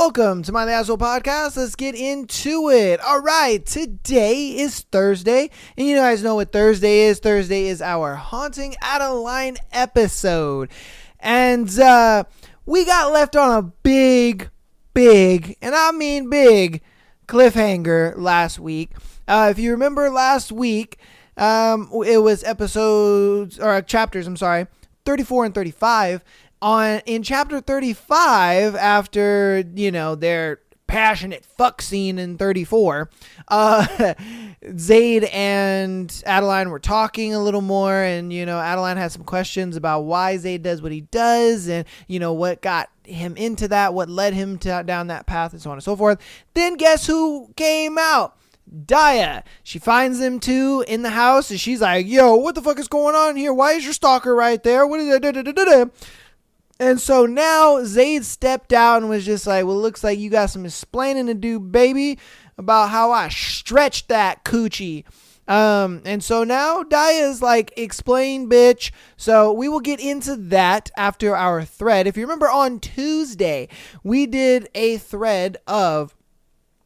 Welcome to my The Asshole Podcast. Let's get into it. All right, today is Thursday, and you guys know what Thursday is. Thursday is our Haunting Adeline episode, and we got left on a big, and I mean big, cliffhanger last week. If you remember last week, it was chapters, 34 and 35. In chapter 35, after, their passionate fuck scene in 34, Zayd and Adeline were talking a little more, and, Adeline had some questions about why Zayd does what he does, and, what got him into that, what led him down that path, and so on and so forth. Then guess who came out? Daya. She finds them two in the house, and she's like, yo, what the fuck is going on here? Why is your stalker right there? What is that? And so now Zayd stepped out and was just like, well, looks like you got some explaining to do, baby, about how I stretched that coochie. And so now Daya's like, explain, bitch. So we will get into that after our thread. If you remember on Tuesday, we did a thread of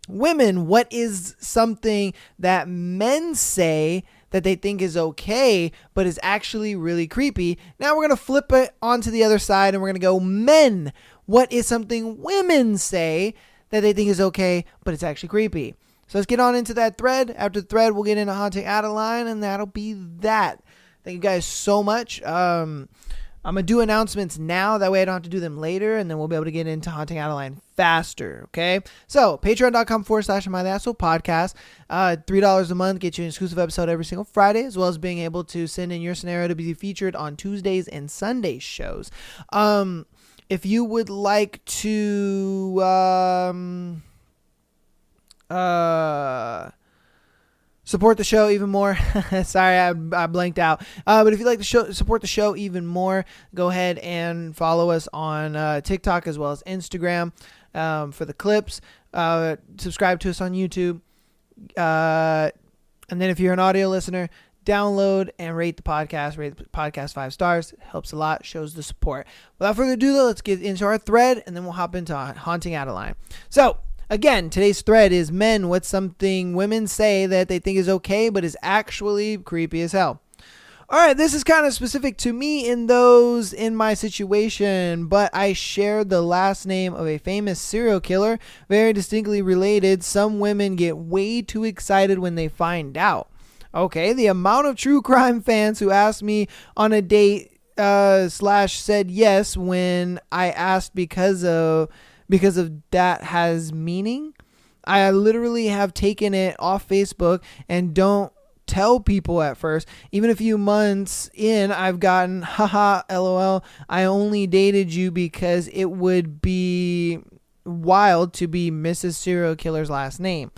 women, what is something that men say that they think is okay, but is actually really creepy. Now we're going to flip it onto the other side, and we're going to go men. What is something women say that they think is okay, but it's actually creepy? So let's get on into that thread. After the thread, we'll get into Haunting Adeline, and that'll be that. Thank you guys so much. I'm going to do announcements now. That way I don't have to do them later, and then we'll be able to get into Haunting Adeline faster, okay? So, patreon.com/MyTheAssholePodcast. $3 a month gets you an exclusive episode every single Friday, as well as being able to send in your scenario to be featured on Tuesdays and Sundays shows. If you would like to support the show even more. Sorry, I blanked out. But if you'd like to support the show even more, go ahead and follow us on TikTok as well as Instagram for the clips. Subscribe to us on YouTube. And then if you're an audio listener, download and rate the podcast. Rate the podcast 5 stars. It helps a lot. Shows the support. Without further ado, though, let's get into our thread, and then we'll hop into Haunting Adeline. So, again, today's thread is men. What's something women say that they think is okay, but is actually creepy as hell? All right, this is kind of specific to me in my situation, but I shared the last name of a famous serial killer, very distinctly related. Some women get way too excited when they find out. Okay, the amount of true crime fans who asked me on a date / said yes when I asked because of that has meaning. I literally have taken it off Facebook and don't tell people at first. Even a few months in, I've gotten, haha, LOL, I only dated you because it would be wild to be Mrs. Serial Killer's last name.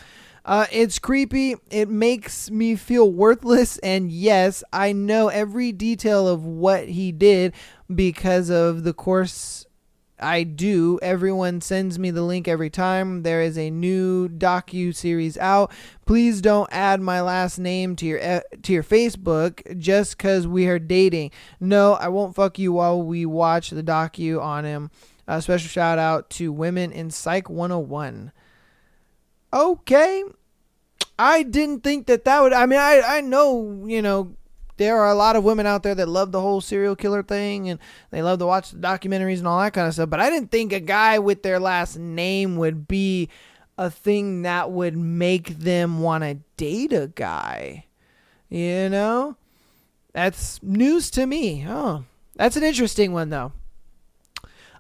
It's creepy. It makes me feel worthless. And yes, I know every detail of what he did because of the course I do. Everyone sends me the link every time there is a new docu-series out. Please don't add my last name to your Facebook just because we are dating. No, I won't fuck you while we watch the docu on him. Special shout out to Women in Psych 101. Okay. I didn't think that would... I mean, I know, there are a lot of women out there that love the whole serial killer thing, and they love to watch the documentaries and all that kind of stuff. But I didn't think a guy with their last name would be a thing that would make them want to date a guy. That's news to me. Oh, that's an interesting one, though.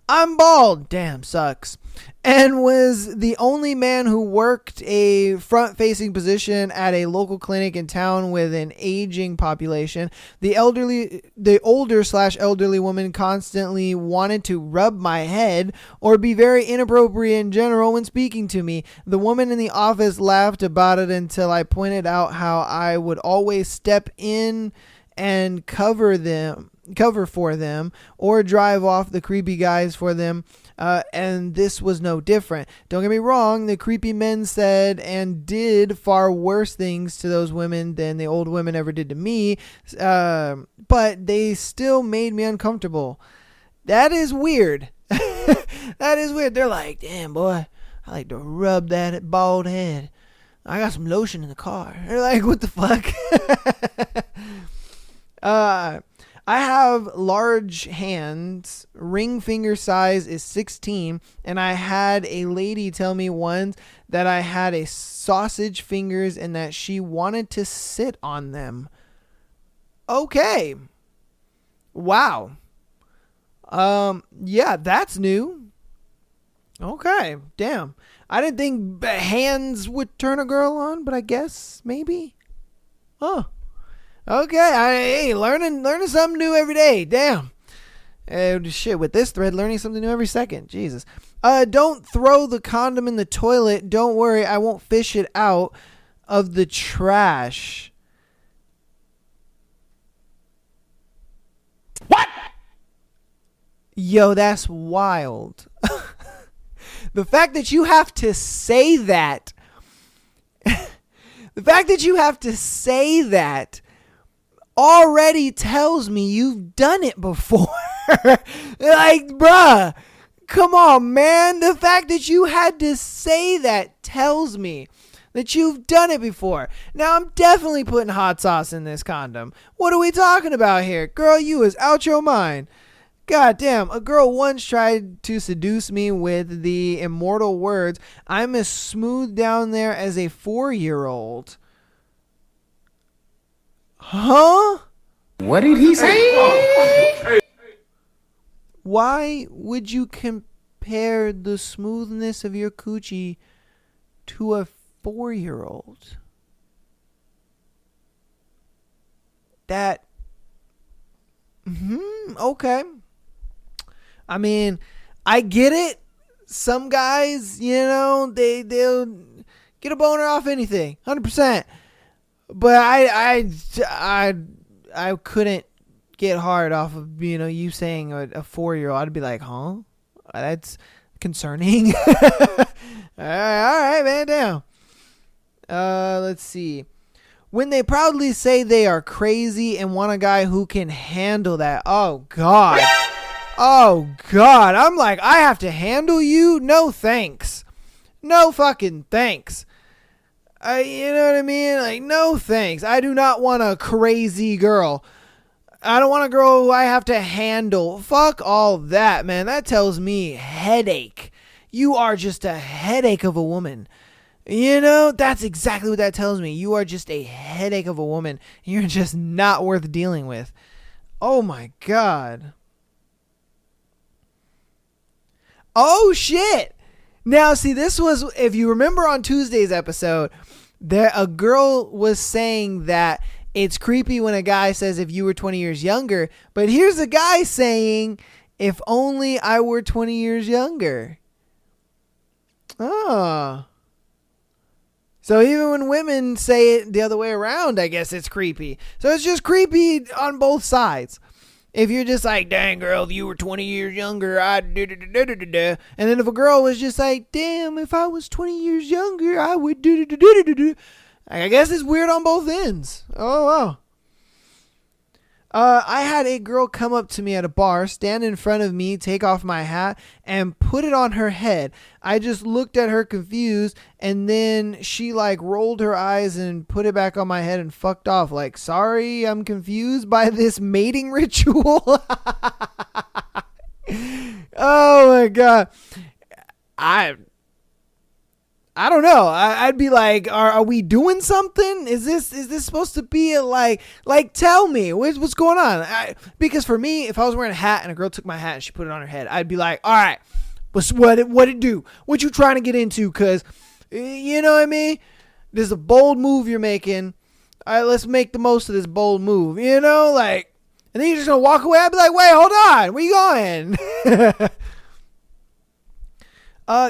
I'm bald. Damn, sucks. And was the only man who worked a front-facing position at a local clinic in town with an aging population. The older/elderly woman constantly wanted to rub my head or be very inappropriate in general when speaking to me. The woman in the office laughed about it until I pointed out how I would always step in and cover for them or drive off the creepy guys for them. And this was no different. Don't get me wrong, the creepy men said and did far worse things to those women than the old women ever did to me, but they still made me uncomfortable. That is weird. That is weird. They're like, damn, boy, I like to rub that bald head. I got some lotion in the car. They're like, what the fuck? I have large hands. Ring finger size is 16. And I had a lady tell me once that I had a sausage fingers and that she wanted to sit on them. Okay. Wow. Yeah, that's new. Okay. Damn. I didn't think hands would turn a girl on, but I guess maybe. Huh. Okay, hey, learning something new every day. Damn. Shit, with this thread, learning something new every second. Jesus. Don't throw the condom in the toilet. Don't worry, I won't fish it out of the trash. What? Yo, that's wild. The fact that you have to say that. The fact that you have to say that already tells me you've done it before. Like, bruh, come on, man. The fact that you had to say that tells me that you've done it before. Now, I'm definitely putting hot sauce in this condom. What are we talking about here? Girl, you is out your mind. God damn, a girl once tried to seduce me with the immortal words, I'm as smooth down there as a 4-year-old. Huh? What did he say? Why would you compare the smoothness of your coochie to a 4-year-old? That... okay. I mean, I get it. Some guys, they'll get a boner off anything, 100%. But I couldn't get hard off of you saying a 4-year-old. I'd be like, huh? That's concerning. All right, man, damn. Let's see. When they proudly say they are crazy and want a guy who can handle that. Oh, God. Oh, God. I'm like, I have to handle you? No, thanks. No fucking thanks. You know what I mean? Like, no thanks. I do not want a crazy girl. I don't want a girl who I have to handle. Fuck all that, man. That tells me headache. You are just a headache of a woman. That's exactly what that tells me. You are just a headache of a woman. You're just not worth dealing with. Oh my God. Oh shit. Now see, this was, if you remember on Tuesday's episode, a girl was saying that it's creepy when a guy says if you were 20 years younger. But here's a guy saying if only I were 20 years younger. Oh. So even when women say it the other way around, I guess it's creepy. So it's just creepy on both sides. If you're just like, dang girl, if you were 20 years younger, I'd do-do-do-do-do-do. And then if a girl was just like, damn, if I was 20 years younger, I would do-do-do-do-do-do. I guess it's weird on both ends. Oh, wow. I had a girl come up to me at a bar, stand in front of me, take off my hat, and put it on her head. I just looked at her confused, and then she rolled her eyes and put it back on my head and fucked off. Like, sorry, I'm confused by this mating ritual. Oh my God. I don't know. I'd be like, are we doing something? Is this supposed to be tell me what's going on? Because for me, if I was wearing a hat and a girl took my hat and she put it on her head, I'd be like, all right, what it do? What you trying to get into? Cause you know what I mean? This is a bold move you're making. All right, let's make the most of this bold move. And then you're just gonna walk away. I'd be like, wait, hold on, where you going?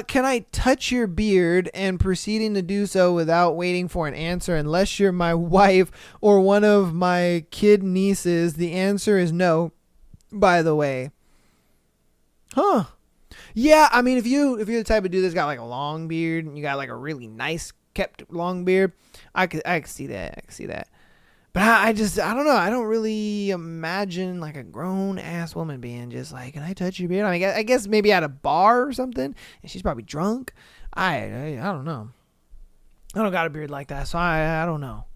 Can I touch your beard and proceeding to do so without waiting for an answer unless you're my wife or one of my kid nieces? The answer is no, by the way. Huh. Yeah, I mean, if you're the type of dude that's got a long beard and you got a really nice kept long beard, I could see that. But I don't know. I don't really imagine like a grown ass woman being just like, "Can I touch your beard?" I mean, I guess maybe at a bar or something, and she's probably drunk. I don't know. I don't got a beard like that, so I don't know.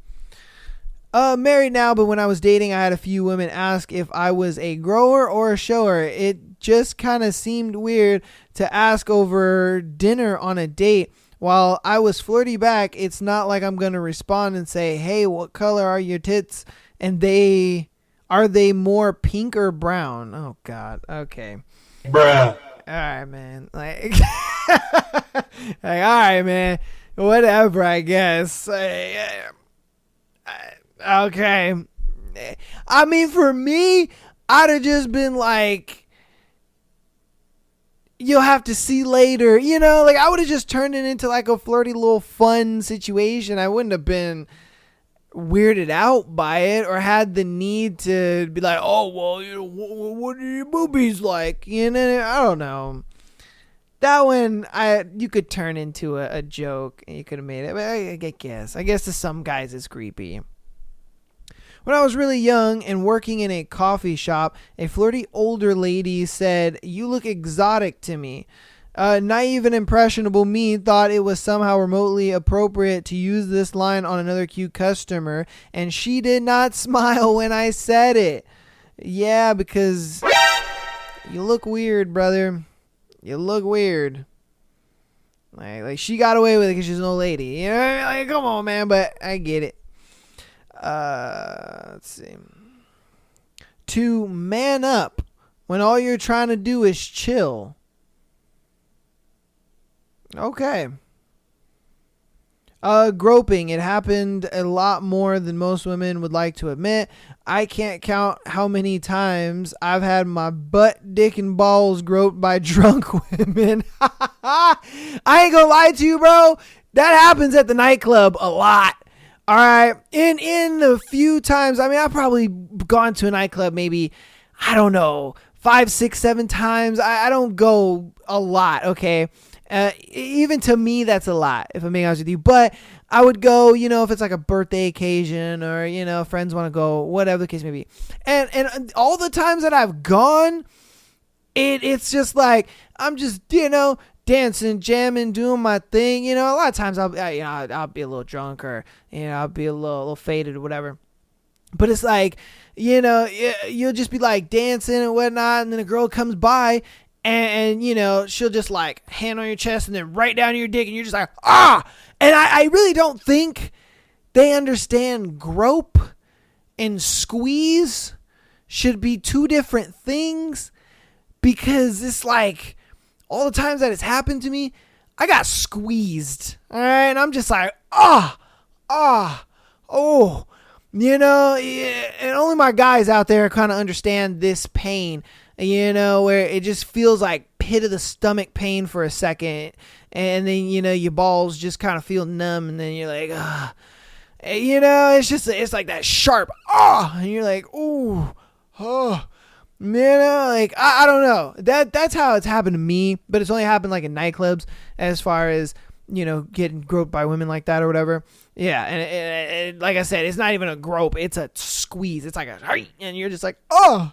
Married now, but when I was dating, I had a few women ask if I was a grower or a shower. It just kind of seemed weird to ask over dinner on a date. While I was flirty back, it's not like I'm going to respond and say, "Hey, what color are your tits?" And are they more pink or brown? Oh, God. Okay. Bruh. All right, man. Like, all right, man. Whatever, I guess. Okay. I mean, for me, I'd have just been like, "You'll have to see later." Like I would have just turned it into like a flirty little fun situation. I wouldn't have been weirded out by it or had the need to be like, "Oh, well, what are your boobies like?" I don't know. That one, you could turn into a joke and you could have made it. But I guess to some guys it's creepy. When I was really young and working in a coffee shop, a flirty older lady said, "You look exotic to me." Naive and impressionable me thought it was somehow remotely appropriate to use this line on another cute customer, and she did not smile when I said it. Yeah, because you look weird, brother. You look weird. Like she got away with it because she's an old lady. Like, come on, man, but I get it. Let's see. To man up when all you're trying to do is chill. Okay. Groping. It happened a lot more than most women would like to admit. I can't count how many times I've had my butt, dick, and balls groped by drunk women. I ain't gonna lie to you, bro. That happens at the nightclub a lot. All right. In the few times, I mean, I've probably gone to a nightclub maybe, I don't know, 5, 6, 7 times. I don't go a lot, okay? Even to me, that's a lot, if I'm being honest with you. But I would go, if it's like a birthday occasion or, friends want to go, whatever the case may be. And all the times that I've gone, it's just like, I'm just, dancing, jamming, doing my thing. A lot of times I'll be a little drunk or, I'll be a little faded or whatever. But it's like, you'll just be like dancing and whatnot. And then a girl comes by and she'll just like hand on your chest and then right down your dick. And you're just like, ah. And I really don't think they understand grope and squeeze should be two different things, because it's like, all the times that it's happened to me, I got squeezed. All right. And I'm just like, oh. And only my guys out there kind of understand this pain, where it just feels like pit of the stomach pain for a second. And then, your balls just kind of feel numb. And then you're like, it's like that sharp, and you're like, ooh, oh. Like, I don't know. That's how it's happened to me, but it's only happened like in nightclubs as far as, getting groped by women like that or whatever. Yeah, and it, like I said, it's not even a grope. It's a squeeze. It's like a, and you're just like, oh.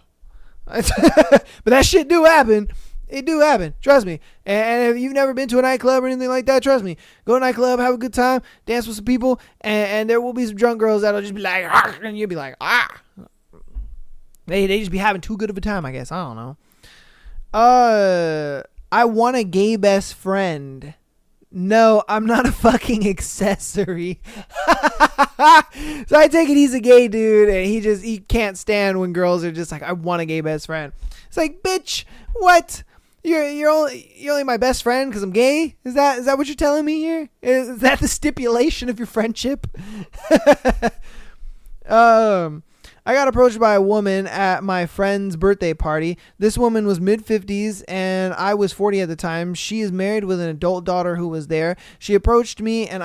But that shit do happen. It do happen. Trust me. And if you've never been to a nightclub or anything like that, trust me. Go to a nightclub, have a good time, dance with some people, and there will be some drunk girls that'll just be like, and you'll be like, ah. They just be having too good of a time, I guess. I don't know. I want a gay best friend. No, I'm not a fucking accessory. So I take it he's a gay dude, and he can't stand when girls are just like, I want a gay best friend. It's like, bitch, what? You're only my best friend because I'm gay? Is that what you're telling me here? Is that the stipulation of your friendship? I got approached by a woman at my friend's birthday party. This woman was mid-50s and I was 40 at the time. She is married with an adult daughter who was there. She approached me and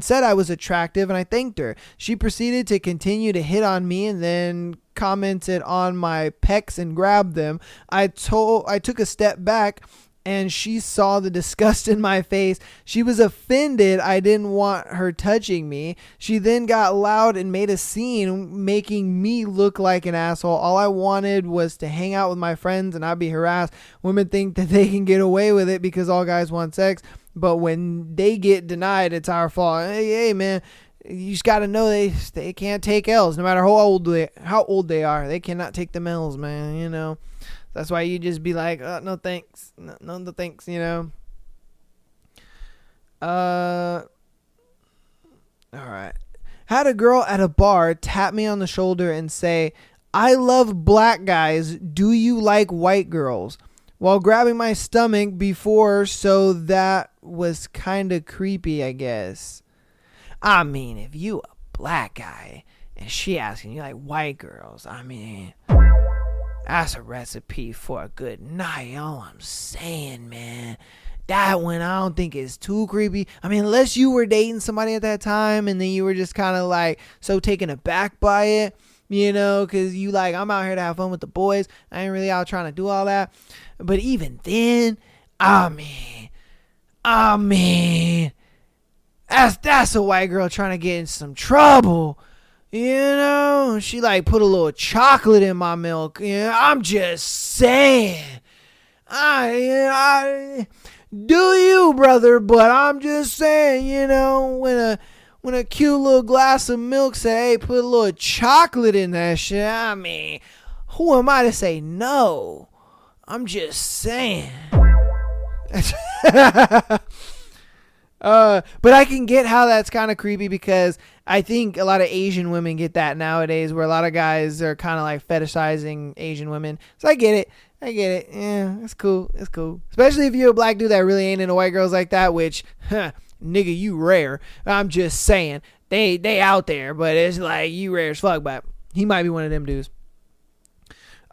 said I was attractive, and I thanked her. She proceeded to continue to hit on me and then commented on my pecs and grabbed them. I took a step back and she saw the disgust in my face. She was offended I didn't want her touching me. She then got loud and made a scene, making me look like an asshole. All I wanted was to hang out with my friends and not be harassed. Women think that they can get away with it because all guys want sex, but when they get denied, it's our fault. Hey man, you just got to know they can't take L's no matter how old they are. They cannot take them L's, man, you know. That's why you just be like, no thanks. No thanks, you know. All right. Had a girl at a bar tap me on the shoulder and say, "I love black guys. Do you like white girls?" While grabbing my stomach before, so that was kind of creepy, I guess. I mean, if you a black guy and she asking you like white girls, I mean, that's a recipe for a good night. All I'm saying, man. That one I don't think is too creepy. I mean, unless you were dating somebody at that time and then you were just kind of like so taken aback by it, you know, because you like, I'm out here to have fun with the boys. I ain't really out trying to do all that. But even then, I mean, that's a white girl trying to get in some trouble. You know, she like put a little chocolate in my milk. You know, I'm just saying. I do you, brother, but I'm just saying, you know, when a cute little glass of milk said, hey, put a little chocolate in that shit, I mean, who am I to say no? I'm just saying. But I can get how that's kind of creepy because I think a lot of Asian women get that nowadays where a lot of guys are kind of like fetishizing Asian women. So I get it. Yeah, it's cool. Especially if you're a black dude that really ain't into white girls like that, which, nigga, you rare. I'm just saying. They out there, but it's like you rare as fuck, but he might be one of them dudes.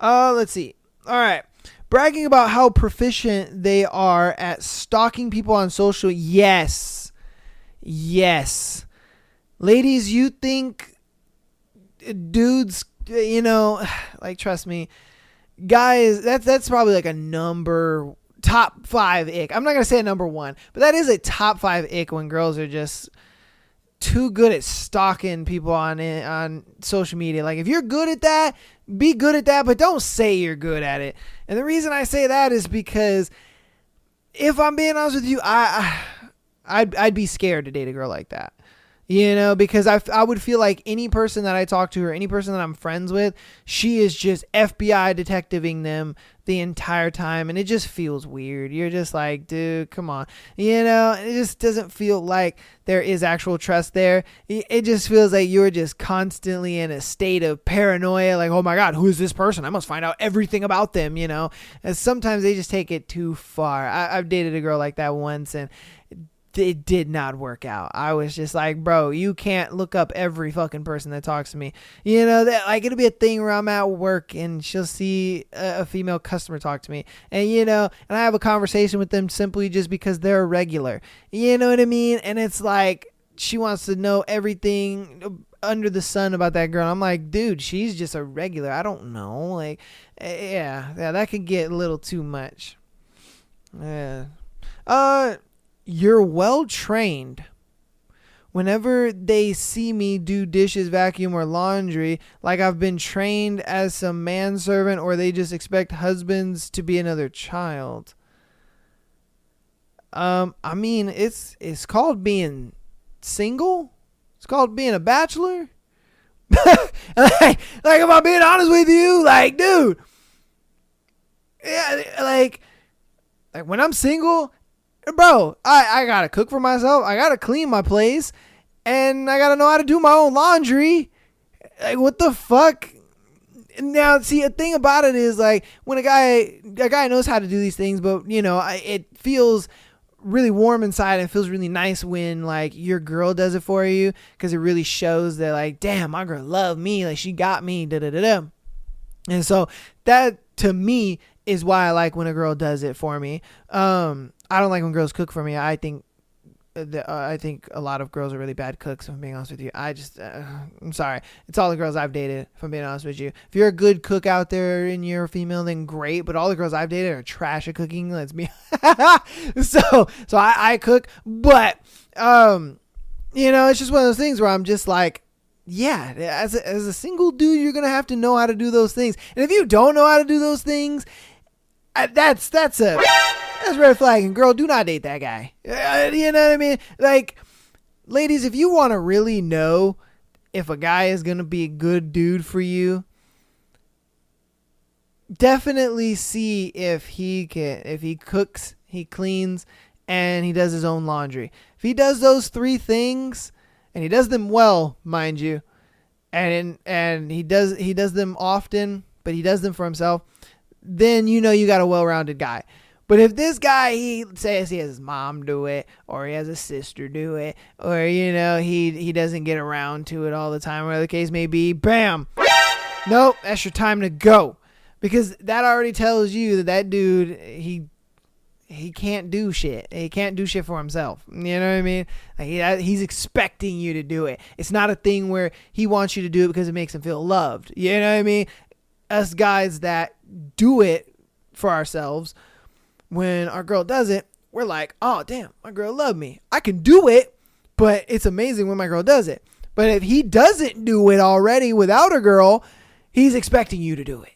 Let's see. All right. Bragging about how proficient they are at stalking people on social. Yes. Ladies, you think dudes, you know, like, trust me, guys, that's probably like a top 5 ick. I'm not going to say a number 1, but that is a top 5 ick when girls are just too good at stalking people on social media. Like, if you're good at that, be good at that, but don't say you're good at it. And the reason I say that is because if I'm being honest with you, I'd be scared to date a girl like that. You know, because I would feel like any person that I talk to or any person that I'm friends with, she is just FBI detectiving them the entire time. And it just feels weird. You're just like, dude, come on. You know, it just doesn't feel like there is actual trust there. It just feels like you're just constantly in a state of paranoia. Like, oh my God, who is this person? I must find out everything about them, you know. And sometimes they just take it too far. I've dated a girl like that once and it did not work out. I was just like, bro, you can't look up every fucking person that talks to me. You know, that like it'll be a thing where I'm at work and she'll see a female customer talk to me. And, you know, and I have a conversation with them simply just because they're a regular. You know what I mean? And it's like she wants to know everything under the sun about that girl. I'm like, dude, she's just a regular. I don't know. Like, yeah, that could get a little too much. Yeah. You're well trained. Whenever they see me do dishes, vacuum, or laundry, like I've been trained as some manservant, or they just expect husbands to be another child. I mean, it's called being single. It's called being a bachelor. like if I'm being honest with you, like, dude, yeah, like when I'm single, bro, I gotta cook for myself. I gotta clean my place, and I gotta know how to do my own laundry. Like, what the fuck? Now, see, a thing about it is like when a guy knows how to do these things, but you know, it feels really warm inside. And it feels really nice when like your girl does it for you, because it really shows that like, damn, my girl loved me. Like, she got me. Da da da da. And so that to me is why I like when a girl does it for me. I don't like when girls cook for me. I think I think a lot of girls are really bad cooks, if I'm being honest with you. I'm sorry. It's all the girls I've dated, if I'm being honest with you. If you're a good cook out there and you're a female, then great. But all the girls I've dated are trash at cooking. Let's be so I cook. But, it's just one of those things where I'm just like, yeah, as a single dude, you're going to have to know how to do those things. And if you don't know how to do those things, that's red flag. And girl, do not date that guy. You know what I mean? Like, ladies, if you want to really know if a guy is going to be a good dude for you, definitely see if he cooks, he cleans, and he does his own laundry. If he does those 3 things, and he does them well, mind you, and he does them often, but he does them for himself, then you got a well-rounded guy. But if this guy, he says he has his mom do it, or he has a sister do it, or, he doesn't get around to it all the time, whatever the case may be, bam! Nope, that's your time to go. Because that already tells you that dude, he can't do shit. He can't do shit for himself. You know what I mean? Like he's expecting you to do it. It's not a thing where he wants you to do it because it makes him feel loved. You know what I mean? Us guys that do it for ourselves, when our girl does it, we're like, oh, damn, my girl loved me. I can do it, but it's amazing when my girl does it. But if he doesn't do it already without a girl, he's expecting you to do it.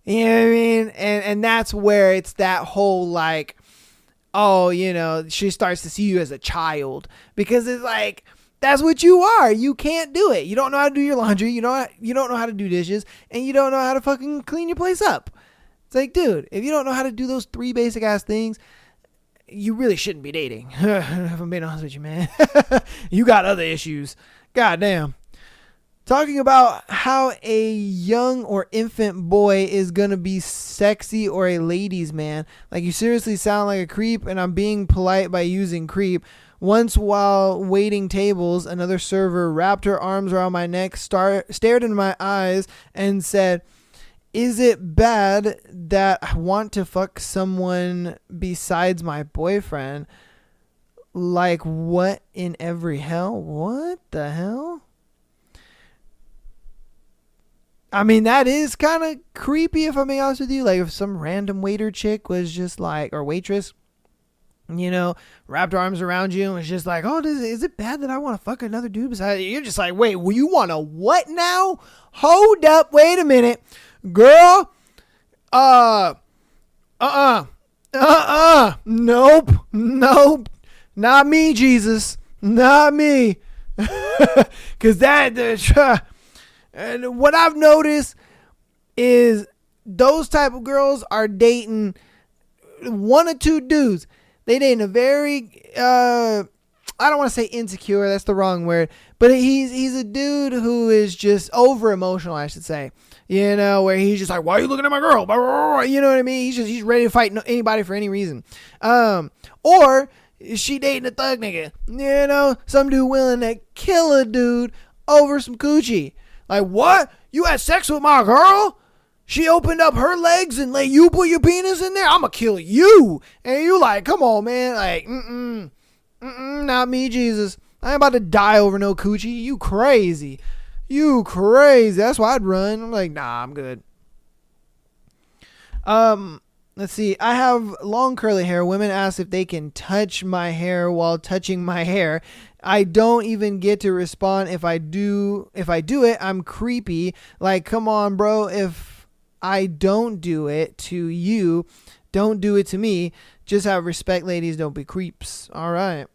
You know what I mean? And that's where it's that whole like, oh, she starts to see you as a child, because it's like, that's what you are. You can't do it. You don't know how to do your laundry. You don't know how to do dishes, and you don't know how to fucking clean your place up. It's like, dude, if you don't know how to do those 3 basic ass things, you really shouldn't be dating. If I'm being honest with you, man. You got other issues. God damn. Talking about how a young or infant boy is going to be sexy or a ladies' man. Like, you seriously sound like a creep, and I'm being polite by using creep. Once, while waiting tables, another server wrapped her arms around my neck, stared into my eyes, and said, "Is it bad that I want to fuck someone besides my boyfriend? Like, what in every hell? What the hell?" I mean, that is kind of creepy, if I'm being honest with you. Like, if some random waiter chick was just like, or waitress, wrapped her arms around you and was just like, oh, is it bad that I want to fuck another dude beside you? You're just like, wait, well, you want to what now? Hold up, wait a minute. Girl, nope, not me, Jesus, not me. Because and what I've noticed is those type of girls are dating 1 or 2 dudes. They dating a very, I don't want to say insecure, that's the wrong word, but he's a dude who is just over emotional, I should say. Where he's just like, why are you looking at my girl? You know what I mean? He's ready to fight anybody for any reason. Or is she dating a thug nigga? Some dude willing to kill a dude over some coochie. Like, what? You had sex with my girl? She opened up her legs and let you put your penis in there? I'm gonna kill you. And you like, come on, man. Like, not me, Jesus. I ain't about to die over no coochie. You crazy. That's why I'd run. I'm like, nah, I'm good. Let's see. I have long curly hair. Women ask if they can touch my hair while touching my hair. I don't even get to respond. If I do it, I'm creepy. Like, come on, bro. If I don't do it to you, don't do it to me. Just have respect, ladies. Don't be creeps. All right.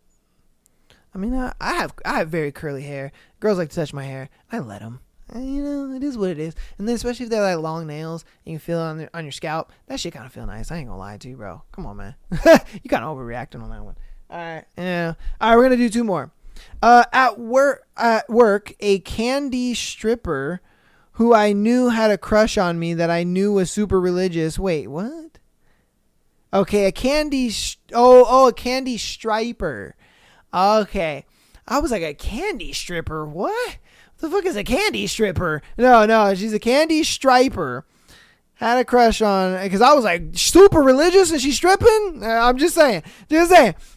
I mean, I have very curly hair. Girls like to touch my hair. I let them. It is what it is. And then especially if they're like long nails and you feel it on your scalp, that shit kind of feel nice. I ain't gonna lie to you, bro. Come on, man. You kind of overreacting on that one. All right. Yeah. All right. We're gonna do 2 more. At work, a candy stripper who I knew had a crush on me that I knew was super religious. Wait, what? Okay, a candy striper. Okay. I was like, a candy stripper? What? The fuck is a candy stripper? No, she's a candy striper. Had a crush on, because I was like super religious and she's stripping. I'm just saying.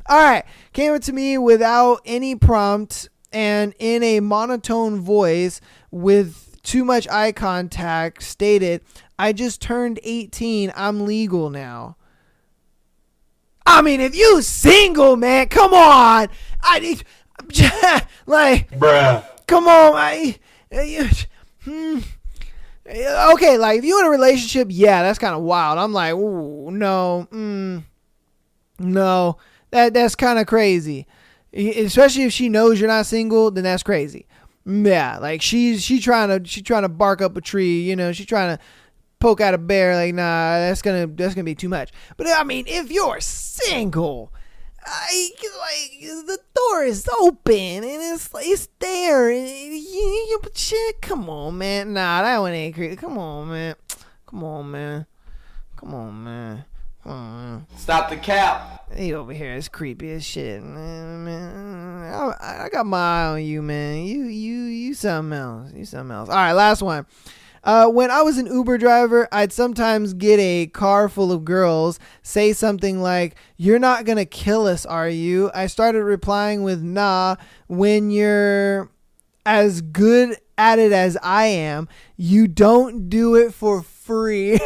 All right. Came up to me without any prompt and in a monotone voice with too much eye contact stated, I just turned 18. I'm legal now. I mean, if you single, man, come on. Like, bruh. Come on. Okay, like if you in a relationship, yeah, that's kind of wild. I'm like, ooh, no, no, that's kind of crazy. Especially if she knows you're not single, then that's crazy. Yeah, like she's trying to bark up a tree, you know, she's trying to poke at a bear. Like, nah, that's gonna be too much. But I mean, if you're single, the door is open and it's there. But shit, come on, man. Nah, that one ain't creepy. Come on, man. Stop the cap. He over here is creepy as shit, man. I got my eye on you, man. You something else. All right, last one. When I was an Uber driver, I'd sometimes get a car full of girls say something like, "You're not going to kill us, are you?" I started replying with, "Nah, when you're as good at it as I am, you don't do it for free."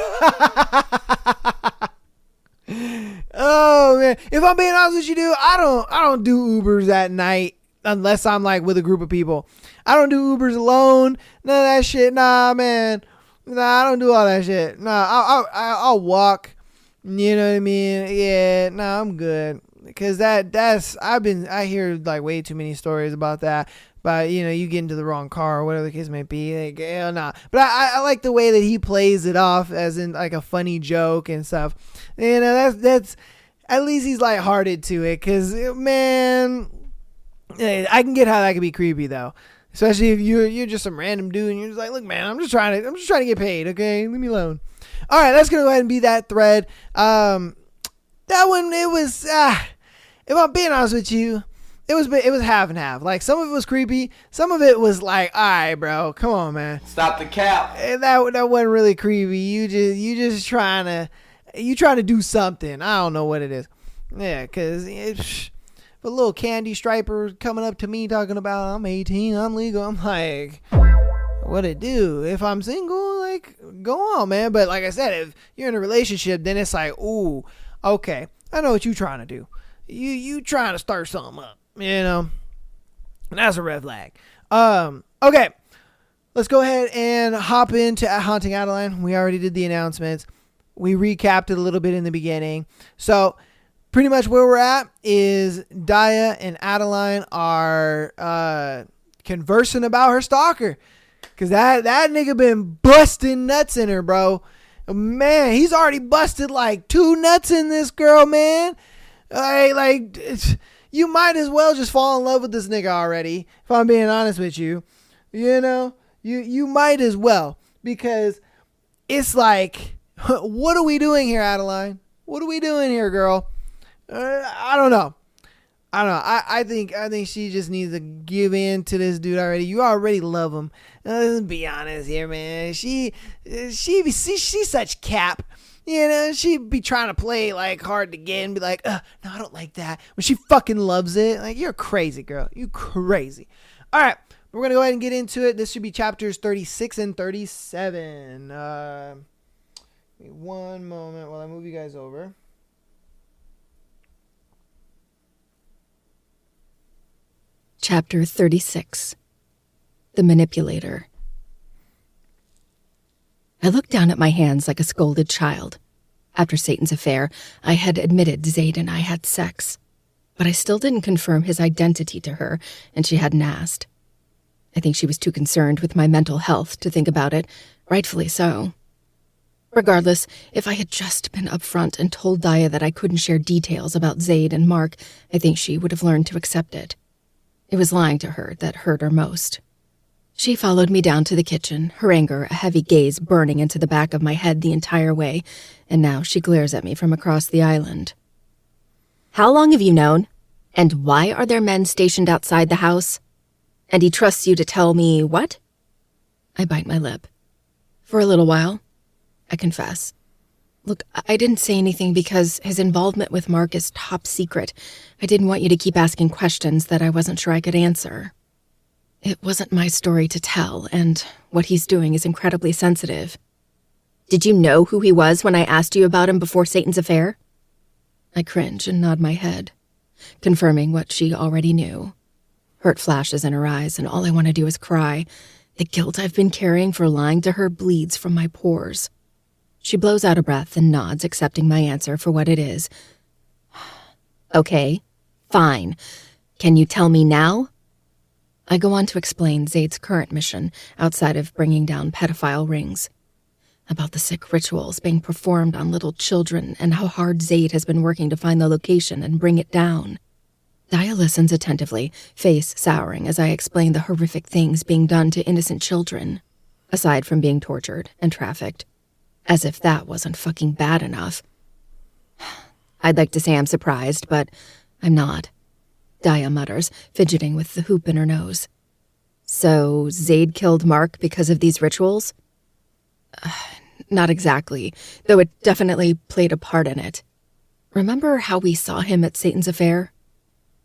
Oh, man. If I'm being honest with you, dude, I don't do Ubers at night unless I'm like with a group of people. I don't do Ubers alone. None of that shit. Nah, man. Nah, I don't do all that shit. Nah, I'll walk. You know what I mean? Yeah. Nah, I'm good. Because I hear like way too many stories about that. But, you know, you get into the wrong car or whatever the case may be. Like, hell nah. But I like the way that he plays it off as in like a funny joke and stuff. You know, that's at least he's lighthearted to it. Because, man, I can get how that could be creepy, though. Especially if you're just some random dude and you're just like, look, man, I'm just trying to get paid, okay? Leave me alone. All right, that's gonna go ahead and be that thread. That one, it was, if I'm being honest with you, it was half and half. Like, some of it was creepy, some of it was like, all right, bro, come on, man. Stop the cap. That wasn't really creepy. You just trying to do something. I don't know what it is. Yeah, cause a little candy striper coming up to me talking about I'm 18, I'm legal. I'm like, what it do? If I'm single, like, go on, man. But like I said, if you're in a relationship, then it's like, ooh, okay, I know what you trying to do. You trying to start something up, you know? And that's a red flag. Okay, let's go ahead and hop into Haunting Adeline. We already did the announcements. We recapped it a little bit in the beginning. So pretty much where we're at is Daya and Adeline are conversing about her stalker. Because that nigga been busting nuts in her, bro. Man, he's already busted like 2 nuts in this girl, man. You might as well just fall in love with this nigga already, if I'm being honest with you. You know? You might as well. Because it's like, what are we doing here, Adeline? What are we doing here, girl? I don't know. I think she just needs to give in to this dude already. You already love him. Let's be honest here, man. She's such cap. You know, she'd be trying to play like hard to get and be like, no, I don't like that. When she fucking loves it. Like, you're crazy, girl. You crazy. All right. We're going to go ahead and get into it. This should be chapters 36 and 37. Give me one moment while I move you guys over. Chapter 36. The Manipulator. I looked down at my hands like a scolded child. After Satan's affair, I had admitted Zayd and I had sex. But I still didn't confirm his identity to her, and she hadn't asked. I think she was too concerned with my mental health to think about it, rightfully so. Regardless, if I had just been upfront and told Daya that I couldn't share details about Zayd and Mark, I think she would have learned to accept it. It was lying to her that hurt her most. She followed me down to the kitchen, her anger a heavy gaze burning into the back of my head the entire way, and now she glares at me from across the island. How long have you known? And why are there men stationed outside the house? And he trusts you to tell me what? I bite my lip. For a little while. I confess. Look, I didn't say anything because his involvement with Mark is top secret. I didn't want you to keep asking questions that I wasn't sure I could answer. It wasn't my story to tell, and what he's doing is incredibly sensitive. Did you know who he was when I asked you about him before Satan's affair? I cringe and nod my head, confirming what she already knew. Hurt flashes in her eyes, and all I want to do is cry. The guilt I've been carrying for lying to her bleeds from my pores. She blows out a breath and nods, accepting my answer for what it is. Okay, fine. Can you tell me now? I go on to explain Zaid's current mission outside of bringing down pedophile rings. About the sick rituals being performed on little children and how hard Zaid has been working to find the location and bring it down. Daya listens attentively, face souring as I explain the horrific things being done to innocent children, aside from being tortured and trafficked. As if that wasn't fucking bad enough. I'd like to say I'm surprised, but I'm not. Daya mutters, fidgeting with the hoop in her nose. So, Zaid killed Mark because of these rituals? Not exactly, though it definitely played a part in it. Remember how we saw him at Satan's affair?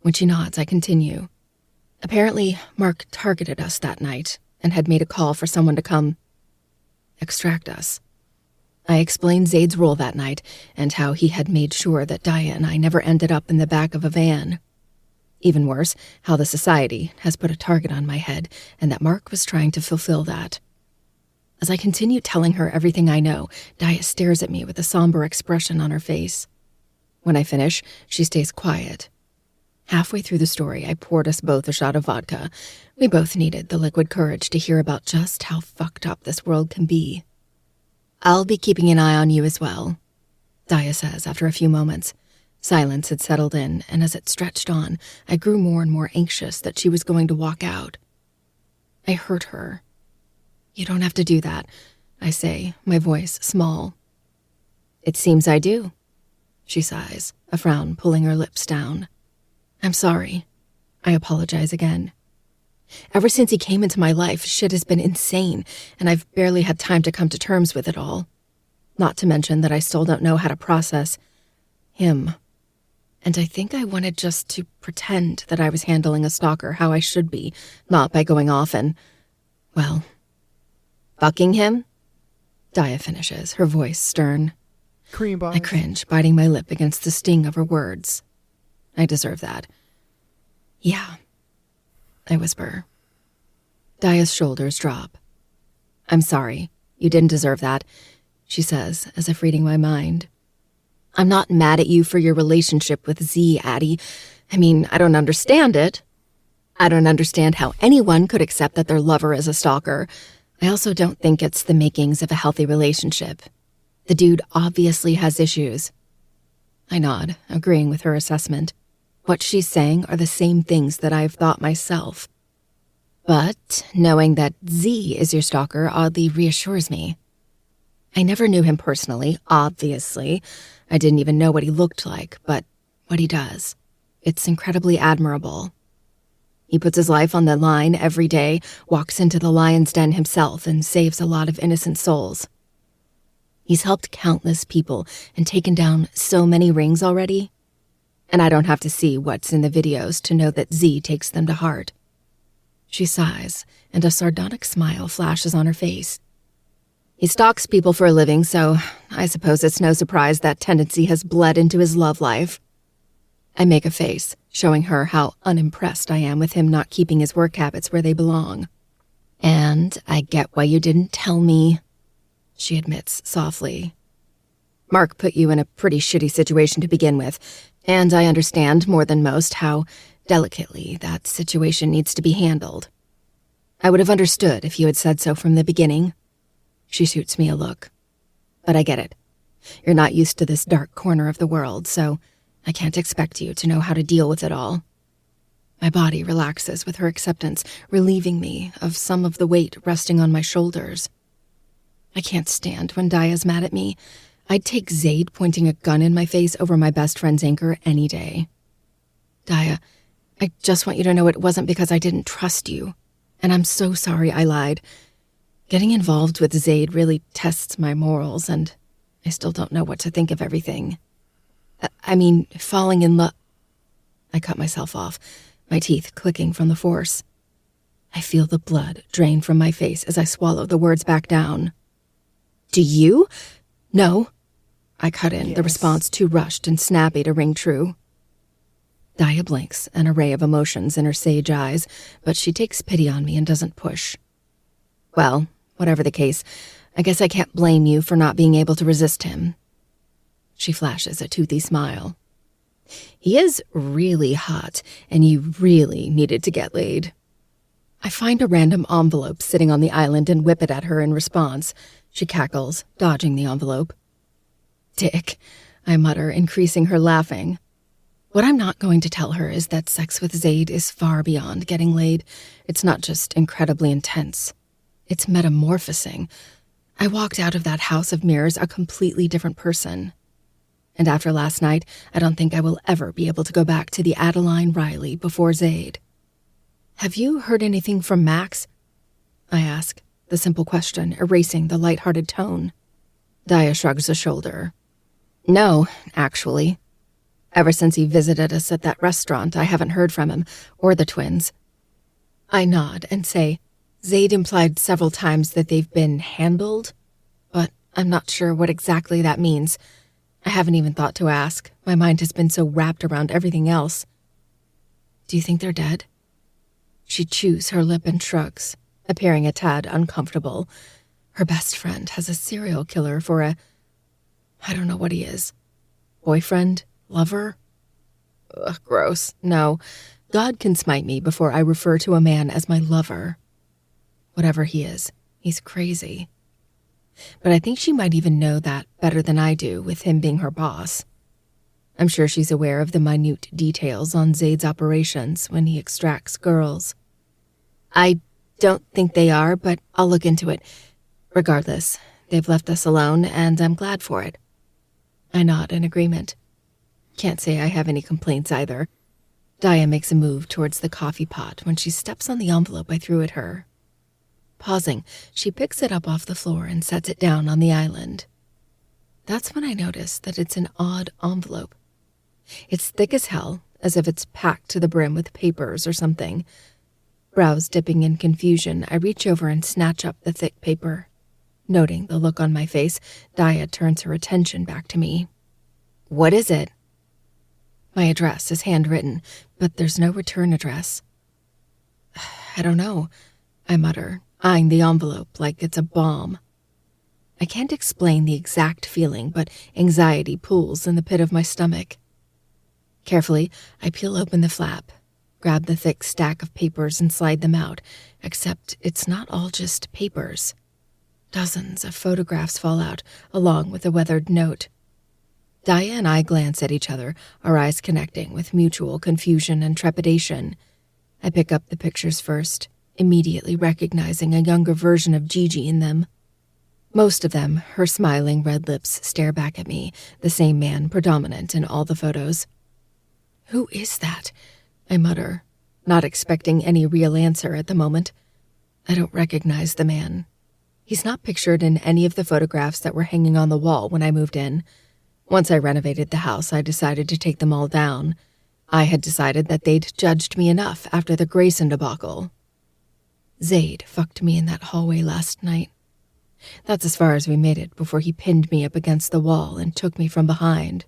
When she nods, I continue. Apparently, Mark targeted us that night and had made a call for someone to come extract us. I explained Zaid's role that night and how he had made sure that Daya and I never ended up in the back of a van. Even worse, how the society has put a target on my head and that Mark was trying to fulfill that. As I continue telling her everything I know, Daya stares at me with a somber expression on her face. When I finish, she stays quiet. Halfway through the story, I poured us both a shot of vodka. We both needed the liquid courage to hear about just how fucked up this world can be. I'll be keeping an eye on you as well, Daya says after a few moments. Silence had settled in, and as it stretched on, I grew more and more anxious that she was going to walk out. I hurt her. You don't have to do that, I say, my voice small. It seems I do, she sighs, a frown pulling her lips down. I'm sorry. I apologize again. Ever since he came into my life, shit has been insane, and I've barely had time to come to terms with it all. Not to mention that I still don't know how to process him. And I think I wanted just to pretend that I was handling a stalker how I should be, not by going off and, well, fucking him? Daya finishes, her voice stern. Cream bars. I cringe, biting my lip against the sting of her words. I deserve that. Yeah, I whisper. Daya's shoulders drop. I'm sorry. You didn't deserve that, she says, as if reading my mind. I'm not mad at you for your relationship with Z, Addie. I mean, I don't understand it. I don't understand how anyone could accept that their lover is a stalker. I also don't think it's the makings of a healthy relationship. The dude obviously has issues. I nod, agreeing with her assessment. What she's saying are the same things that I've thought myself. But knowing that Z is your stalker oddly reassures me. I never knew him personally, obviously. I didn't even know what he looked like, but what he does. It's incredibly admirable. He puts his life on the line every day, walks into the lion's den himself, and saves a lot of innocent souls. He's helped countless people and taken down so many rings already. And I don't have to see what's in the videos to know that Z takes them to heart. She sighs, and a sardonic smile flashes on her face. He stalks people for a living, so I suppose it's no surprise that tendency has bled into his love life. I make a face, showing her how unimpressed I am with him not keeping his work habits where they belong. And I get why you didn't tell me, she admits softly. Mark put you in a pretty shitty situation to begin with, and I understand more than most how delicately that situation needs to be handled. I would have understood if you had said so from the beginning. She shoots me a look. But I get it. You're not used to this dark corner of the world, so I can't expect you to know how to deal with it all. My body relaxes with her acceptance, relieving me of some of the weight resting on my shoulders. I can't stand when Daya's mad at me. I'd take Zaid pointing a gun in my face over my best friend's anchor any day. Daya, I just want you to know it wasn't because I didn't trust you. And I'm so sorry I lied. Getting involved with Zaid really tests my morals, and I still don't know what to think of everything. Falling in love. I cut myself off, my teeth clicking from the force. I feel the blood drain from my face as I swallow the words back down. Do you? No. I cut in, Yes. the response too rushed and snappy to ring true. Daya blinks, an array of emotions in her sage eyes, but she takes pity on me and doesn't push. Well, whatever the case, I guess I can't blame you for not being able to resist him. She flashes a toothy smile. He is really hot, and you really needed to get laid. I find a random envelope sitting on the island and whip it at her in response. She cackles, dodging the envelope. Dick, I mutter, increasing her laughing. What I'm not going to tell her is that sex with Zaid is far beyond getting laid. It's not just incredibly intense. It's metamorphosing. I walked out of that house of mirrors a completely different person. And after last night, I don't think I will ever be able to go back to the Adeline Riley before Zaid. Have you heard anything from Max? I ask, the simple question erasing the light-hearted tone. Daya shrugs a shoulder. No, actually. Ever since he visited us at that restaurant, I haven't heard from him, or the twins. I nod and say, Zaid implied several times that they've been handled, but I'm not sure what exactly that means. I haven't even thought to ask. My mind has been so wrapped around everything else. Do you think they're dead? She chews her lip and shrugs, appearing a tad uncomfortable. Her best friend has a serial killer for I don't know what he is. Boyfriend? Lover? Ugh, gross. No, God can smite me before I refer to a man as my lover. Whatever he is, he's crazy. But I think she might even know that better than I do, with him being her boss. I'm sure she's aware of the minute details on Zaid's operations when he extracts girls. I don't think they are, but I'll look into it. Regardless, they've left us alone, and I'm glad for it. I nod in agreement. Can't say I have any complaints either. Daya makes a move towards the coffee pot when she steps on the envelope I threw at her. Pausing, she picks it up off the floor and sets it down on the island. That's when I notice that it's an odd envelope. It's thick as hell, as if it's packed to the brim with papers or something. Brows dipping in confusion, I reach over and snatch up the thick paper. Noting the look on my face, Daya turns her attention back to me. What is it? My address is handwritten, but there's no return address. I don't know, I mutter, eyeing the envelope like it's a bomb. I can't explain the exact feeling, but anxiety pools in the pit of my stomach. Carefully, I peel open the flap, grab the thick stack of papers and slide them out, except it's not all just papers. Dozens of photographs fall out, along with a weathered note. Daya and I glance at each other, our eyes connecting with mutual confusion and trepidation. I pick up the pictures first, immediately recognizing a younger version of Gigi in them. Most of them, her smiling red lips stare back at me, the same man predominant in all the photos. Who is that? I mutter, not expecting any real answer at the moment. I don't recognize the man. He's not pictured in any of the photographs that were hanging on the wall when I moved in. Once I renovated the house, I decided to take them all down. I had decided that they'd judged me enough after the Grayson debacle. Zaid fucked me in that hallway last night. That's as far as we made it before he pinned me up against the wall and took me from behind.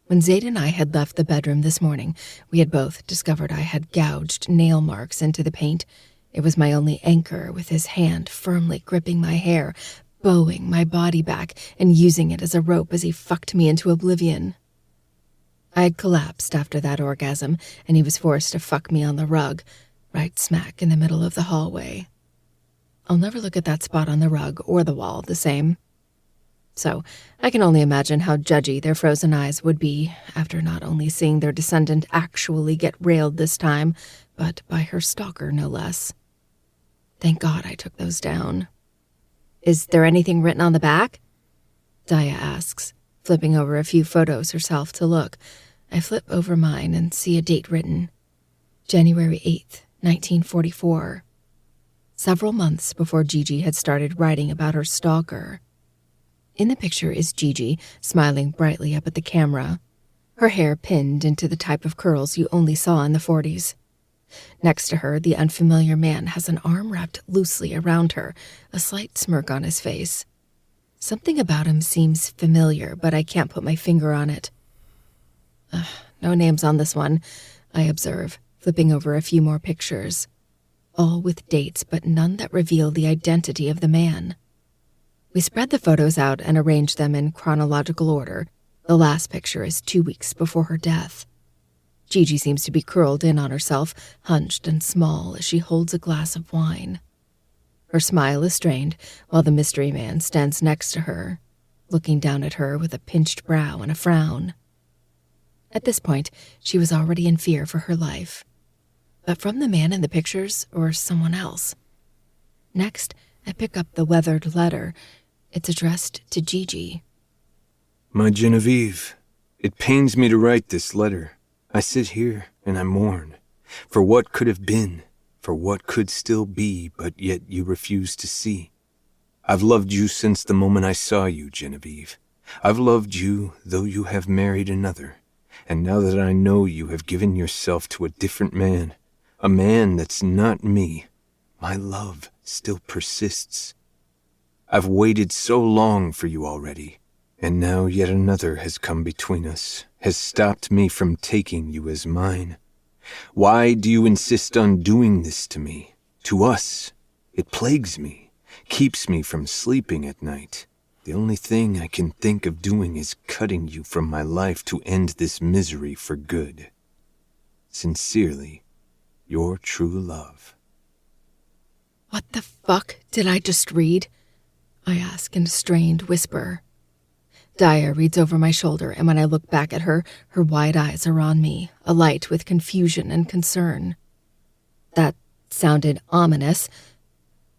When Zaid and I had left the bedroom this morning, we had both discovered I had gouged nail marks into the paint. It was my only anchor, with his hand firmly gripping my hair, bowing my body back and using it as a rope as he fucked me into oblivion. I had collapsed after that orgasm, and he was forced to fuck me on the rug, right smack in the middle of the hallway. I'll never look at that spot on the rug or the wall the same. So I can only imagine how judgy their frozen eyes would be after not only seeing their descendant actually get railed this time, but by her stalker no less. Thank God I took those down. Is there anything written on the back? Daya asks, flipping over a few photos herself to look. I flip over mine and see a date written. January 8th, 1944. several months before Gigi had started writing about her stalker. In the picture is Gigi, smiling brightly up at the camera, her hair pinned into the type of curls you only saw in the 40s. Next to her, the unfamiliar man has an arm wrapped loosely around her, a slight smirk on his face. Something about him seems familiar, but I can't put my finger on it. No names on this one, I observe, flipping over a few more pictures. All with dates, but none that reveal the identity of the man. We spread the photos out and arranged them in chronological order. The last picture is 2 weeks before her death. Gigi seems to be curled in on herself, hunched and small as she holds a glass of wine. Her smile is strained, while the mystery man stands next to her, looking down at her with a pinched brow and a frown. At this point, she was already in fear for her life. But from the man in the pictures or someone else? Next, I pick up the weathered letter. It's addressed to Gigi. My Genevieve, it pains me to write this letter. I sit here and I mourn for what could have been, for what could still be, but yet you refuse to see. I've loved you since the moment I saw you, Genevieve. I've loved you though you have married another. And now that I know you have given yourself to a different man, a man that's not me, my love still persists. I've waited so long for you already, and now yet another has come between us, has stopped me from taking you as mine. Why do you insist on doing this to me, to us? It plagues me, keeps me from sleeping at night. The only thing I can think of doing is cutting you from my life to end this misery for good. Sincerely, your true love. What the fuck did I just read? I ask in a strained whisper. Daya reads over my shoulder, and when I look back at her, her wide eyes are on me, alight with confusion and concern. That sounded ominous,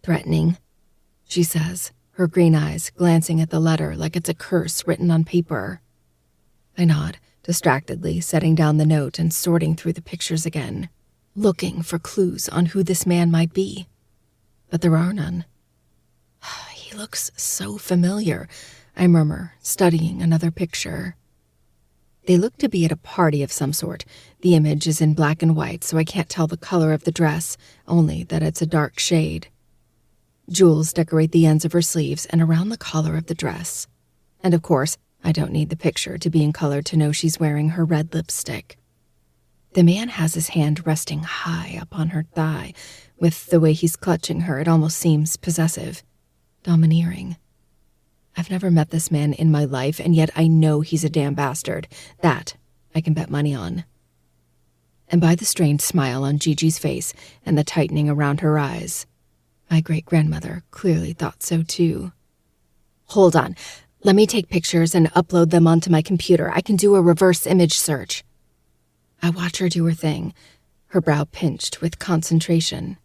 threatening, she says, her green eyes glancing at the letter like it's a curse written on paper. I nod, distractedly setting down the note and sorting through the pictures again, looking for clues on who this man might be. But there are none. He looks so familiar, I murmur, studying another picture. They look to be at a party of some sort. The image is in black and white, so I can't tell the color of the dress, only that it's a dark shade. Jewels decorate the ends of her sleeves and around the collar of the dress. And of course, I don't need the picture to be in color to know she's wearing her red lipstick. The man has his hand resting high up on her thigh. With the way he's clutching her, it almost seems possessive, domineering. I've never met this man in my life, and yet I know he's a damn bastard. That I can bet money on. And by the strained smile on Gigi's face and the tightening around her eyes, my great-grandmother clearly thought so too. Hold on. Let me take pictures and upload them onto my computer. I can do a reverse image search. I watch her do her thing, her brow pinched with concentration.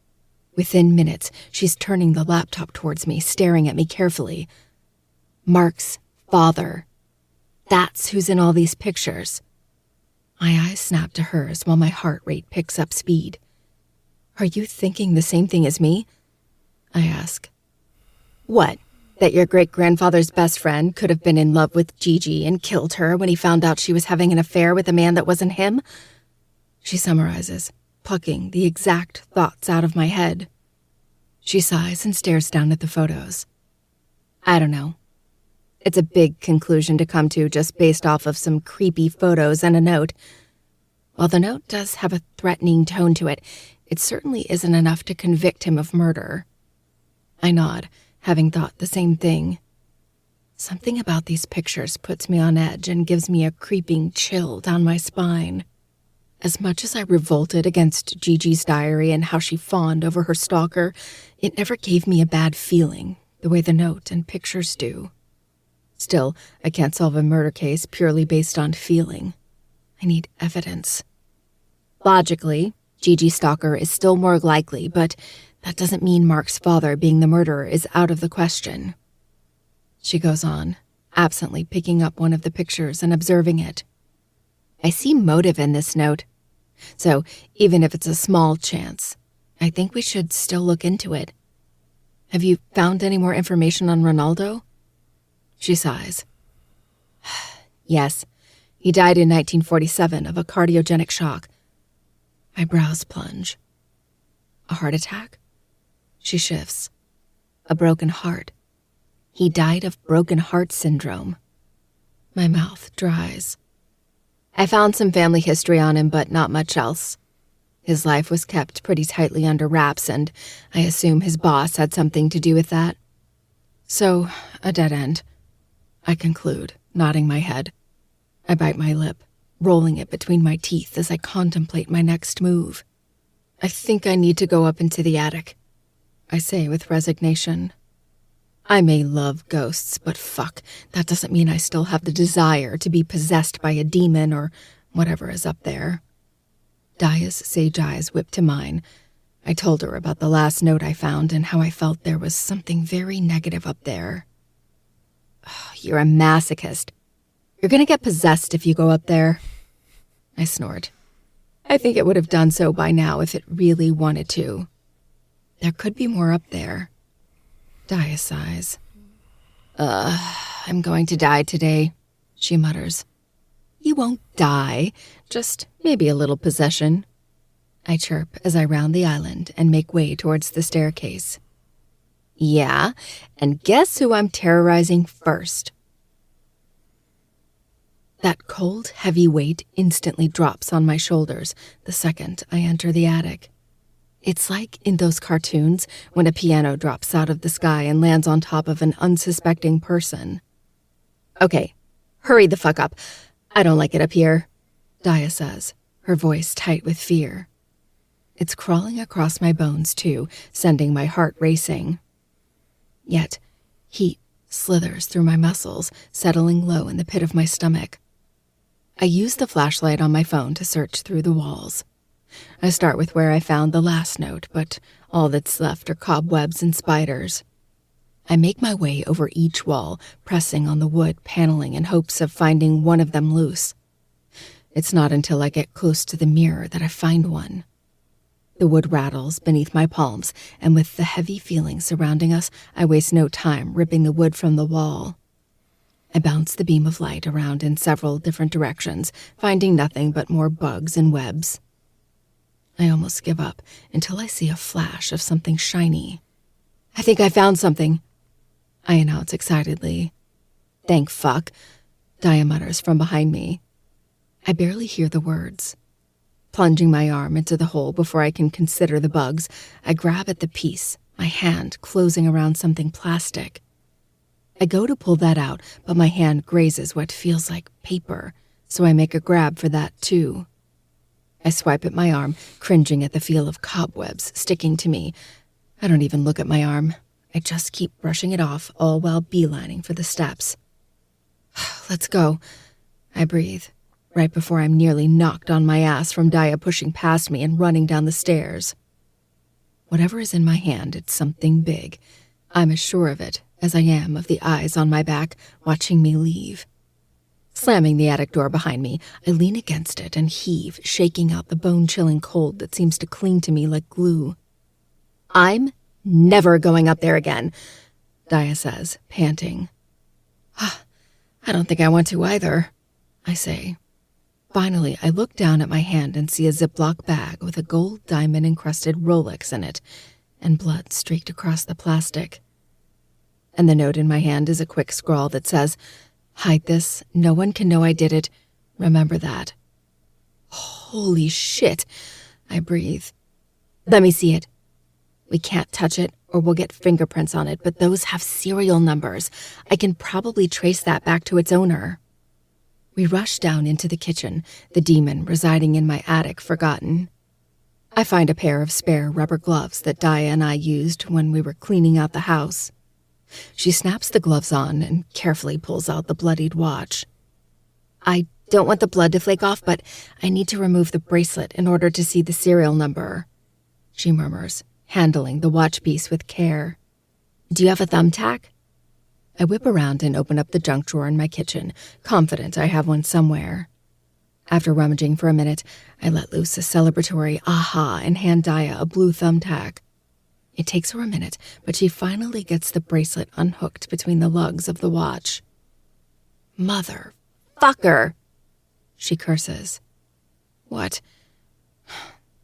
Within minutes, she's turning the laptop towards me, staring at me carefully. Mark's father. That's who's in all these pictures. My eyes snap to hers while my heart rate picks up speed. Are you thinking the same thing as me? I ask. What? That your great-grandfather's best friend could have been in love with Gigi and killed her when he found out she was having an affair with a man that wasn't him? She summarizes, plucking the exact thoughts out of my head. She sighs and stares down at the photos. I don't know. It's a big conclusion to come to just based off of some creepy photos and a note. While the note does have a threatening tone to it, it certainly isn't enough to convict him of murder. I nod, having thought the same thing. Something about these pictures puts me on edge and gives me a creeping chill down my spine. As much as I revolted against Gigi's diary and how she fawned over her stalker, it never gave me a bad feeling, the way the note and pictures do. Still, I can't solve a murder case purely based on feeling. I need evidence. Logically, Gigi's stalker is still more likely, but that doesn't mean Mark's father being the murderer is out of the question. She goes on, absently picking up one of the pictures and observing it. I see motive in this note, so even if it's a small chance, I think we should still look into it. Have you found any more information on Ronaldo? She sighs. Yes, he died in 1947 of a cardiogenic shock. My brows plunge. A heart attack? She shifts. A broken heart. He died of broken heart syndrome. My mouth dries. I found some family history on him, but not much else. His life was kept pretty tightly under wraps, and I assume his boss had something to do with that. So, a dead end. I conclude, nodding my head. I bite my lip, rolling it between my teeth as I contemplate my next move. I think I need to go up into the attic, I say with resignation. I may love ghosts, but fuck, that doesn't mean I still have the desire to be possessed by a demon or whatever is up there. Daya's sage eyes whip to mine. I told her about the last note I found and how I felt there was something very negative up there. Oh, you're a masochist. You're gonna get possessed if you go up there. I snort. I think it would have done so by now if it really wanted to. There could be more up there. Daya sighs. I'm going to die today, she mutters. You won't die, just maybe a little possession. I chirp as I round the island and make way towards the staircase. Yeah, and guess who I'm terrorizing first? That cold, heavy weight instantly drops on my shoulders the second I enter the attic. It's like in those cartoons when a piano drops out of the sky and lands on top of an unsuspecting person. Okay, hurry the fuck up. I don't like it up here, Daya says, her voice tight with fear. It's crawling across my bones, too, sending my heart racing. Yet, heat slithers through my muscles, settling low in the pit of my stomach. I use the flashlight on my phone to search through the walls. I start with where I found the last note, but all that's left are cobwebs and spiders. I make my way over each wall, pressing on the wood paneling in hopes of finding one of them loose. It's not until I get close to the mirror that I find one. The wood rattles beneath my palms, and with the heavy feeling surrounding us, I waste no time ripping the wood from the wall. I bounce the beam of light around in several different directions, finding nothing but more bugs and webs. I almost give up until I see a flash of something shiny. I think I found something, I announce excitedly. Thank fuck, Daya mutters from behind me. I barely hear the words. Plunging my arm into the hole before I can consider the bugs, I grab at the piece, my hand closing around something plastic. I go to pull that out, but my hand grazes what feels like paper, so I make a grab for that too. I swipe at my arm, cringing at the feel of cobwebs sticking to me. I don't even look at my arm. I just keep brushing it off, all while beelining for the steps. Let's go, I breathe, right before I'm nearly knocked on my ass from Daya pushing past me and running down the stairs. Whatever is in my hand, it's something big. I'm as sure of it as I am of the eyes on my back watching me leave. Slamming the attic door behind me, I lean against it and heave, shaking out the bone-chilling cold that seems to cling to me like glue. I'm never going up there again, Daya says, panting. I don't think I want to either, I say. Finally, I look down at my hand and see a Ziploc bag with a gold diamond-encrusted Rolex in it, and blood streaked across the plastic. And the note in my hand is a quick scrawl that says, "Hide this. No one can know I did it. Remember that." Holy shit, I breathe. Let me see it. We can't touch it or we'll get fingerprints on it, but those have serial numbers. I can probably trace that back to its owner. We rush down into the kitchen, the demon residing in my attic forgotten. I find a pair of spare rubber gloves that Daya and I used when we were cleaning out the house. She snaps the gloves on and carefully pulls out the bloodied watch. I don't want the blood to flake off, but I need to remove the bracelet in order to see the serial number, she murmurs, handling the watch piece with care. Do you have a thumbtack? I whip around and open up the junk drawer in my kitchen, confident I have one somewhere. After rummaging for a minute, I let loose a celebratory aha and hand Daya a blue thumbtack. It takes her a minute, but she finally gets the bracelet unhooked between the lugs of the watch. Motherfucker, she curses. What?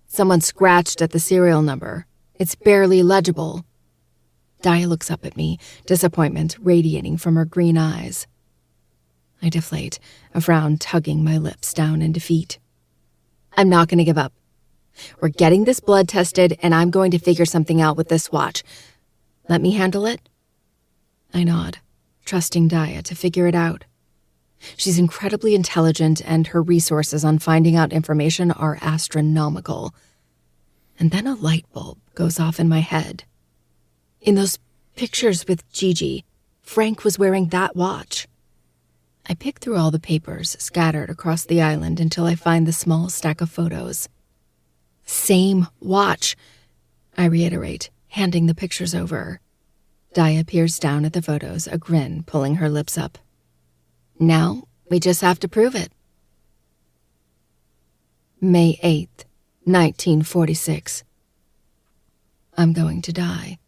Someone scratched at the serial number. It's barely legible. Dia looks up at me, disappointment radiating from her green eyes. I deflate, a frown tugging my lips down in defeat. I'm not going to give up. We're getting this blood tested, and I'm going to figure something out with this watch. Let me handle it? I nod, trusting Dia to figure it out. She's incredibly intelligent, and her resources on finding out information are astronomical. And then a light bulb goes off in my head. In those pictures with Gigi, Frank was wearing that watch. I pick through all the papers scattered across the island until I find the small stack of photos. Same watch, I reiterate, handing the pictures over. Dia peers down at the photos, a grin pulling her lips up. Now, we just have to prove it. May 8th, 1946. I'm going to die.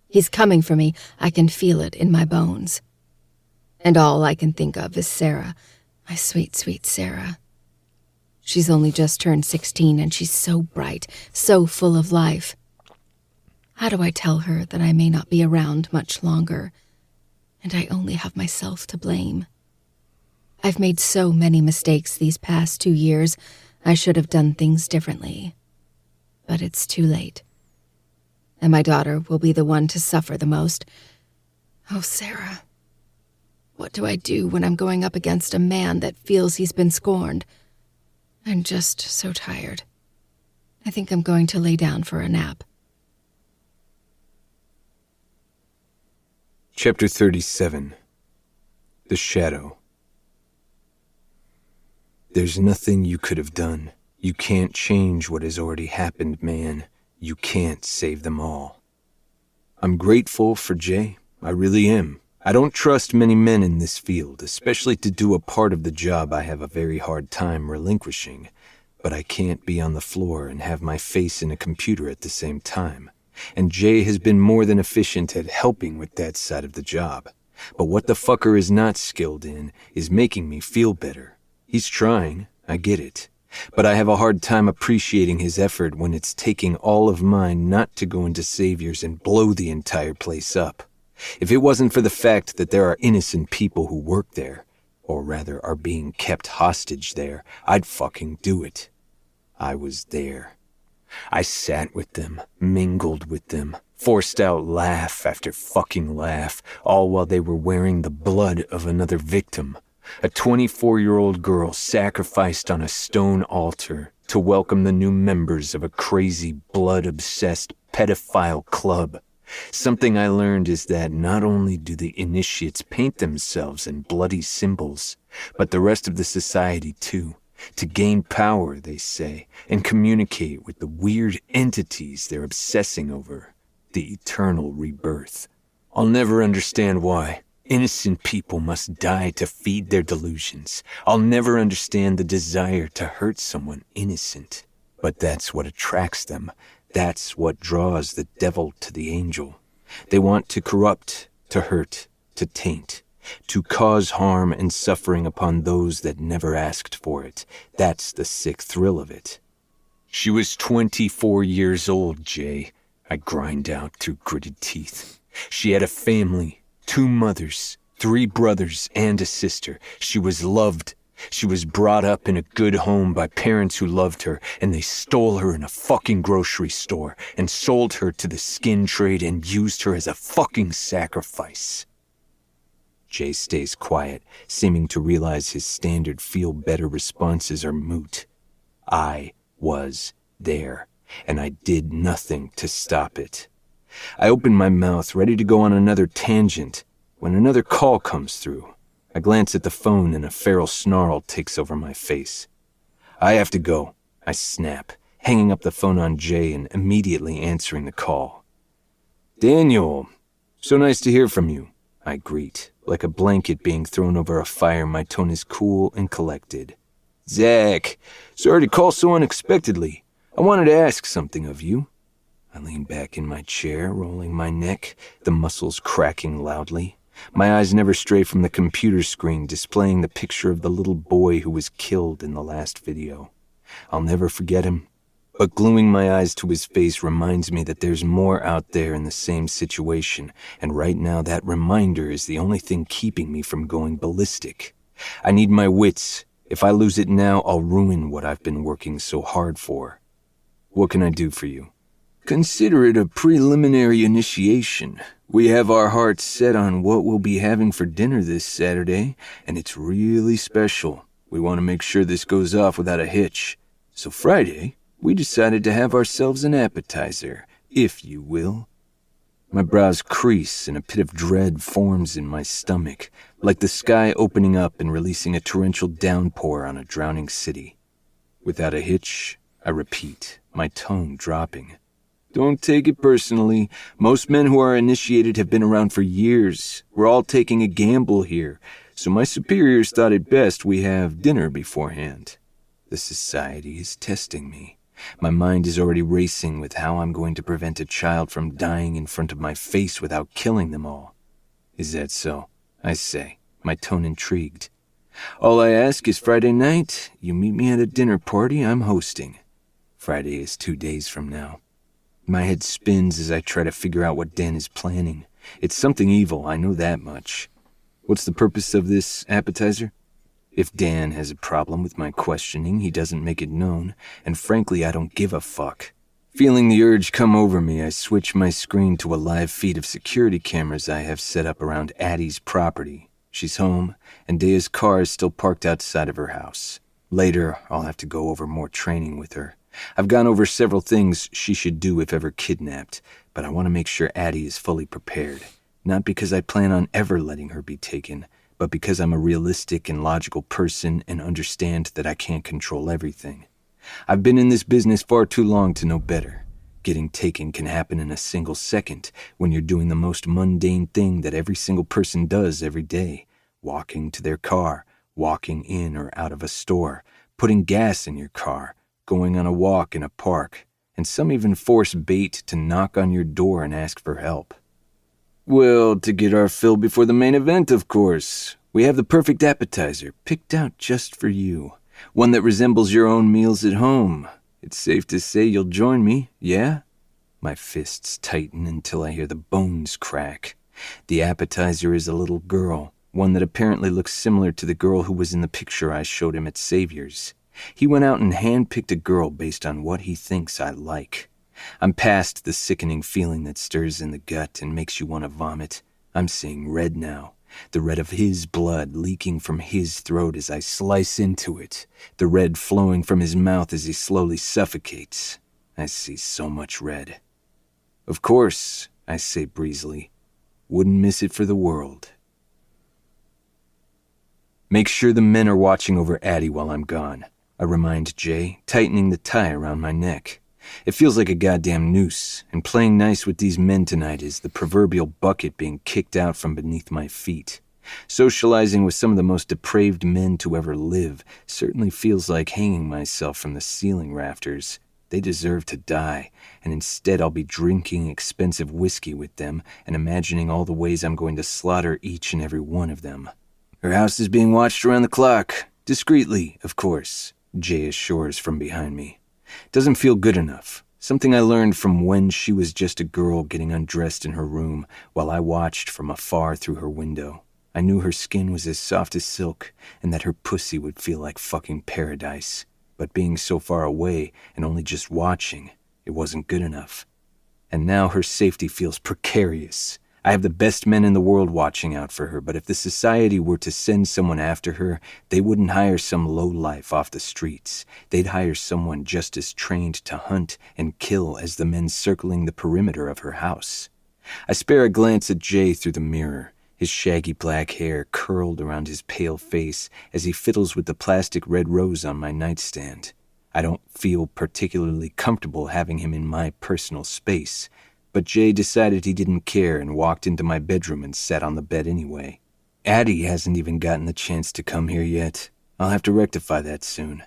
He's coming for me. I can feel it in my bones. And all I can think of is Sarah, my sweet, sweet Sarah. She's only just turned 16, and she's so bright, so full of life. How do I tell her that I may not be around much longer, and I only have myself to blame? I've made so many mistakes these past 2 years. I should have done things differently. But it's too late. And my daughter will be the one to suffer the most. Oh, Sarah. What do I do when I'm going up against a man that feels he's been scorned? I'm just so tired. I think I'm going to lay down for a nap. Chapter 37. The Shadow. There's nothing you could have done. You can't change what has already happened, man. You can't save them all. I'm grateful for Jay. I really am. I don't trust many men in this field, especially to do a part of the job I have a very hard time relinquishing. But I can't be on the floor and have my face in a computer at the same time. And Jay has been more than efficient at helping with that side of the job. But what the fucker is not skilled in is making me feel better. He's trying, I get it. But I have a hard time appreciating his effort when it's taking all of mine not to go into Saviors and blow the entire place up. If it wasn't for the fact that there are innocent people who work there, or rather are being kept hostage there, I'd fucking do it. I was there. I sat with them, mingled with them, forced out laugh after fucking laugh, all while they were wearing the blood of another victim. A 24-year-old girl sacrificed on a stone altar to welcome the new members of a crazy, blood-obsessed pedophile club. Something I learned is that not only do the initiates paint themselves in bloody symbols, but the rest of the society too, to gain power, they say, and communicate with the weird entities they're obsessing over, the eternal rebirth. I'll never understand why. Innocent people must die to feed their delusions. I'll never understand the desire to hurt someone innocent. But that's what attracts them. That's what draws the devil to the angel. They want to corrupt, to hurt, to taint, to cause harm and suffering upon those that never asked for it. That's the sick thrill of it. She was 24 years old, Jay. I grind out through gritted teeth. She had a family, 2 mothers, 3 brothers, and a sister. She was loved. She was brought up in a good home by parents who loved her, and they stole her in a fucking grocery store and sold her to the skin trade and used her as a fucking sacrifice. Jay stays quiet, seeming to realize his standard feel-better responses are moot. I was there, and I did nothing to stop it. I open my mouth, ready to go on another tangent, when another call comes through. I glance at the phone and a feral snarl takes over my face. I have to go, I snap, hanging up the phone on Jay and immediately answering the call. Daniel, so nice to hear from you, I greet. Like a blanket being thrown over a fire, my tone is cool and collected. Zach, sorry to call so unexpectedly. I wanted to ask something of you. I lean back in my chair, rolling my neck, the muscles cracking loudly. My eyes never stray from the computer screen displaying the picture of the little boy who was killed in the last video. I'll never forget him, but gluing my eyes to his face reminds me that there's more out there in the same situation, and right now that reminder is the only thing keeping me from going ballistic. I need my wits. If I lose it now, I'll ruin what I've been working so hard for. What can I do for you? Consider it a preliminary initiation. We have our hearts set on what we'll be having for dinner this Saturday, and it's really special. We want to make sure this goes off without a hitch. So Friday, we decided to have ourselves an appetizer, if you will. My brows crease and a pit of dread forms in my stomach, like the sky opening up and releasing a torrential downpour on a drowning city. Without a hitch, I repeat, my tone dropping. Don't take it personally. Most men who are initiated have been around for years. We're all taking a gamble here, so my superiors thought it best we have dinner beforehand. The society is testing me. My mind is already racing with how I'm going to prevent a child from dying in front of my face without killing them all. Is that so? I say, my tone intrigued. All I ask is Friday night, you meet me at a dinner party I'm hosting. Friday is 2 days from now. My head spins as I try to figure out what Dan is planning. It's something evil, I know that much. What's the purpose of this appetizer? If Dan has a problem with my questioning, he doesn't make it known, and frankly, I don't give a fuck. Feeling the urge come over me, I switch my screen to a live feed of security cameras I have set up around Addie's property. She's home, and Daya's car is still parked outside of her house. Later, I'll have to go over more training with her. I've gone over several things she should do if ever kidnapped, but I want to make sure Addie is fully prepared. Not because I plan on ever letting her be taken, but because I'm a realistic and logical person and understand that I can't control everything. I've been in this business far too long to know better. Getting taken can happen in a single second when you're doing the most mundane thing that every single person does every day. Walking to their car, walking in or out of a store, putting gas in your car, going on a walk in a park, and some even force bait to knock on your door and ask for help. Well, to get our fill before the main event, of course. We have the perfect appetizer, picked out just for you. One that resembles your own meals at home. It's safe to say you'll join me, yeah? My fists tighten until I hear the bones crack. The appetizer is a little girl, one that apparently looks similar to the girl who was in the picture I showed him at Savior's. He went out and handpicked a girl based on what he thinks I like. I'm past the sickening feeling that stirs in the gut and makes you want to vomit. I'm seeing red now, the red of his blood leaking from his throat as I slice into it, the red flowing from his mouth as he slowly suffocates. I see so much red. Of course, I say breezily. Wouldn't miss it for the world. Make sure the men are watching over Addie while I'm gone, I remind Jay, tightening the tie around my neck. It feels like a goddamn noose, and playing nice with these men tonight is the proverbial bucket being kicked out from beneath my feet. Socializing with some of the most depraved men to ever live certainly feels like hanging myself from the ceiling rafters. They deserve to die, and instead I'll be drinking expensive whiskey with them and imagining all the ways I'm going to slaughter each and every one of them. Her house is being watched around the clock. Discreetly, of course, Jay assures from behind me. Doesn't feel good enough. Something I learned from when she was just a girl getting undressed in her room while I watched from afar through her window. I knew her skin was as soft as silk and that her pussy would feel like fucking paradise. But being so far away and only just watching, it wasn't good enough. And now her safety feels precarious. I have the best men in the world watching out for her, but if the society were to send someone after her, they wouldn't hire some lowlife off the streets. They'd hire someone just as trained to hunt and kill as the men circling the perimeter of her house. I spare a glance at Jay through the mirror, his shaggy black hair curled around his pale face as he fiddles with the plastic red rose on my nightstand. I don't feel particularly comfortable having him in my personal space, but Jay decided he didn't care and walked into my bedroom and sat on the bed anyway. Addie hasn't even gotten the chance to come here yet. I'll have to rectify that soon.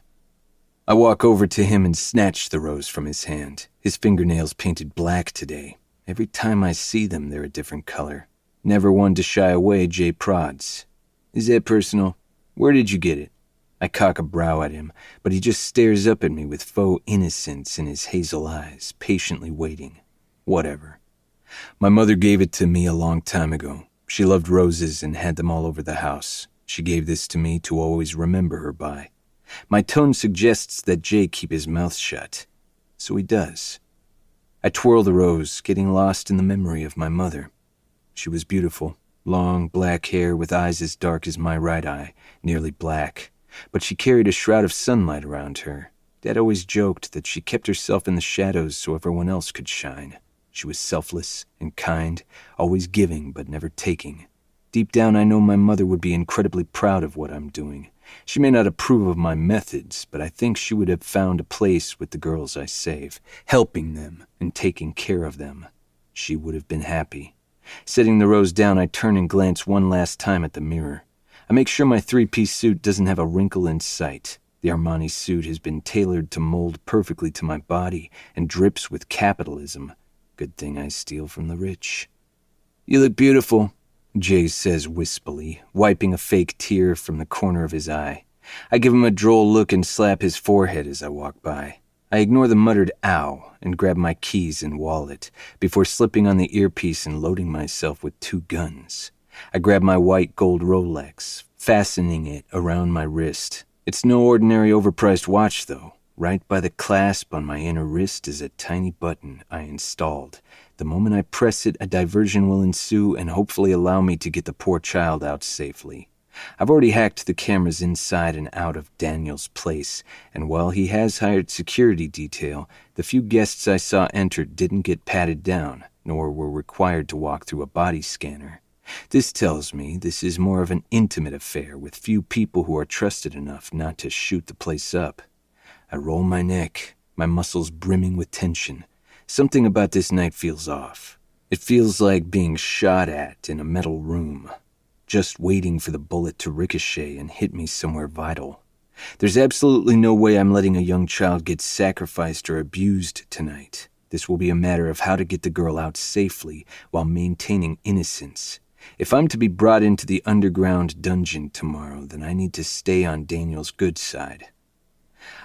I walk over to him and snatch the rose from his hand. His fingernails painted black today. Every time I see them, they're a different color. Never one to shy away, Jay prods. Is that personal? Where did you get it? I cock a brow at him, but he just stares up at me with faux innocence in his hazel eyes, patiently waiting. Whatever. My mother gave it to me a long time ago. She loved roses and had them all over the house. She gave this to me to always remember her by. My tone suggests that Jay keep his mouth shut. So he does. I twirl the rose, getting lost in the memory of my mother. She was beautiful. Long, black hair with eyes as dark as my right eye, nearly black. But she carried a shroud of sunlight around her. Dad always joked that she kept herself in the shadows so everyone else could shine. She was selfless and kind, always giving but never taking. Deep down, I know my mother would be incredibly proud of what I'm doing. She may not approve of my methods, but I think she would have found a place with the girls I save, helping them and taking care of them. She would have been happy. Setting the rose down, I turn and glance one last time at the mirror. I make sure my three-piece suit doesn't have a wrinkle in sight. The Armani suit has been tailored to mold perfectly to my body and drips with capitalism. Good thing I steal from the rich. You look beautiful, Jay says wispily, wiping a fake tear from the corner of his eye. I give him a droll look and slap his forehead as I walk by. I ignore the muttered ow and grab my keys and wallet before slipping on the earpiece and loading myself with 2 guns. I grab my white gold Rolex, fastening it around my wrist. It's no ordinary overpriced watch, though. Right by the clasp on my inner wrist is a tiny button I installed. The moment I press it, a diversion will ensue and hopefully allow me to get the poor child out safely. I've already hacked the cameras inside and out of Daniel's place, and while he has hired security detail, the few guests I saw enter didn't get patted down, nor were required to walk through a body scanner. This tells me this is more of an intimate affair with few people who are trusted enough not to shoot the place up. I roll my neck, my muscles brimming with tension. Something about this night feels off. It feels like being shot at in a metal room, just waiting for the bullet to ricochet and hit me somewhere vital. There's absolutely no way I'm letting a young child get sacrificed or abused tonight. This will be a matter of how to get the girl out safely while maintaining innocence. If I'm to be brought into the underground dungeon tomorrow, then I need to stay on Daniel's good side.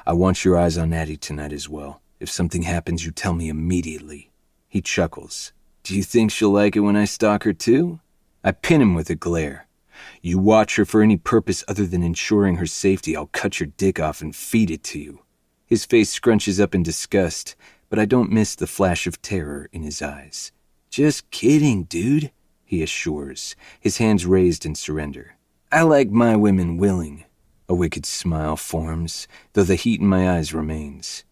I want your eyes on Addie tonight as well. If something happens, you tell me immediately. He chuckles. Do you think she'll like it when I stalk her too? I pin him with a glare. You watch her for any purpose other than ensuring her safety, I'll cut your dick off and feed it to you. His face scrunches up in disgust, but I don't miss the flash of terror in his eyes. Just kidding, dude, he assures, his hands raised in surrender. I like my women willing. A wicked smile forms, though the heat in my eyes remains.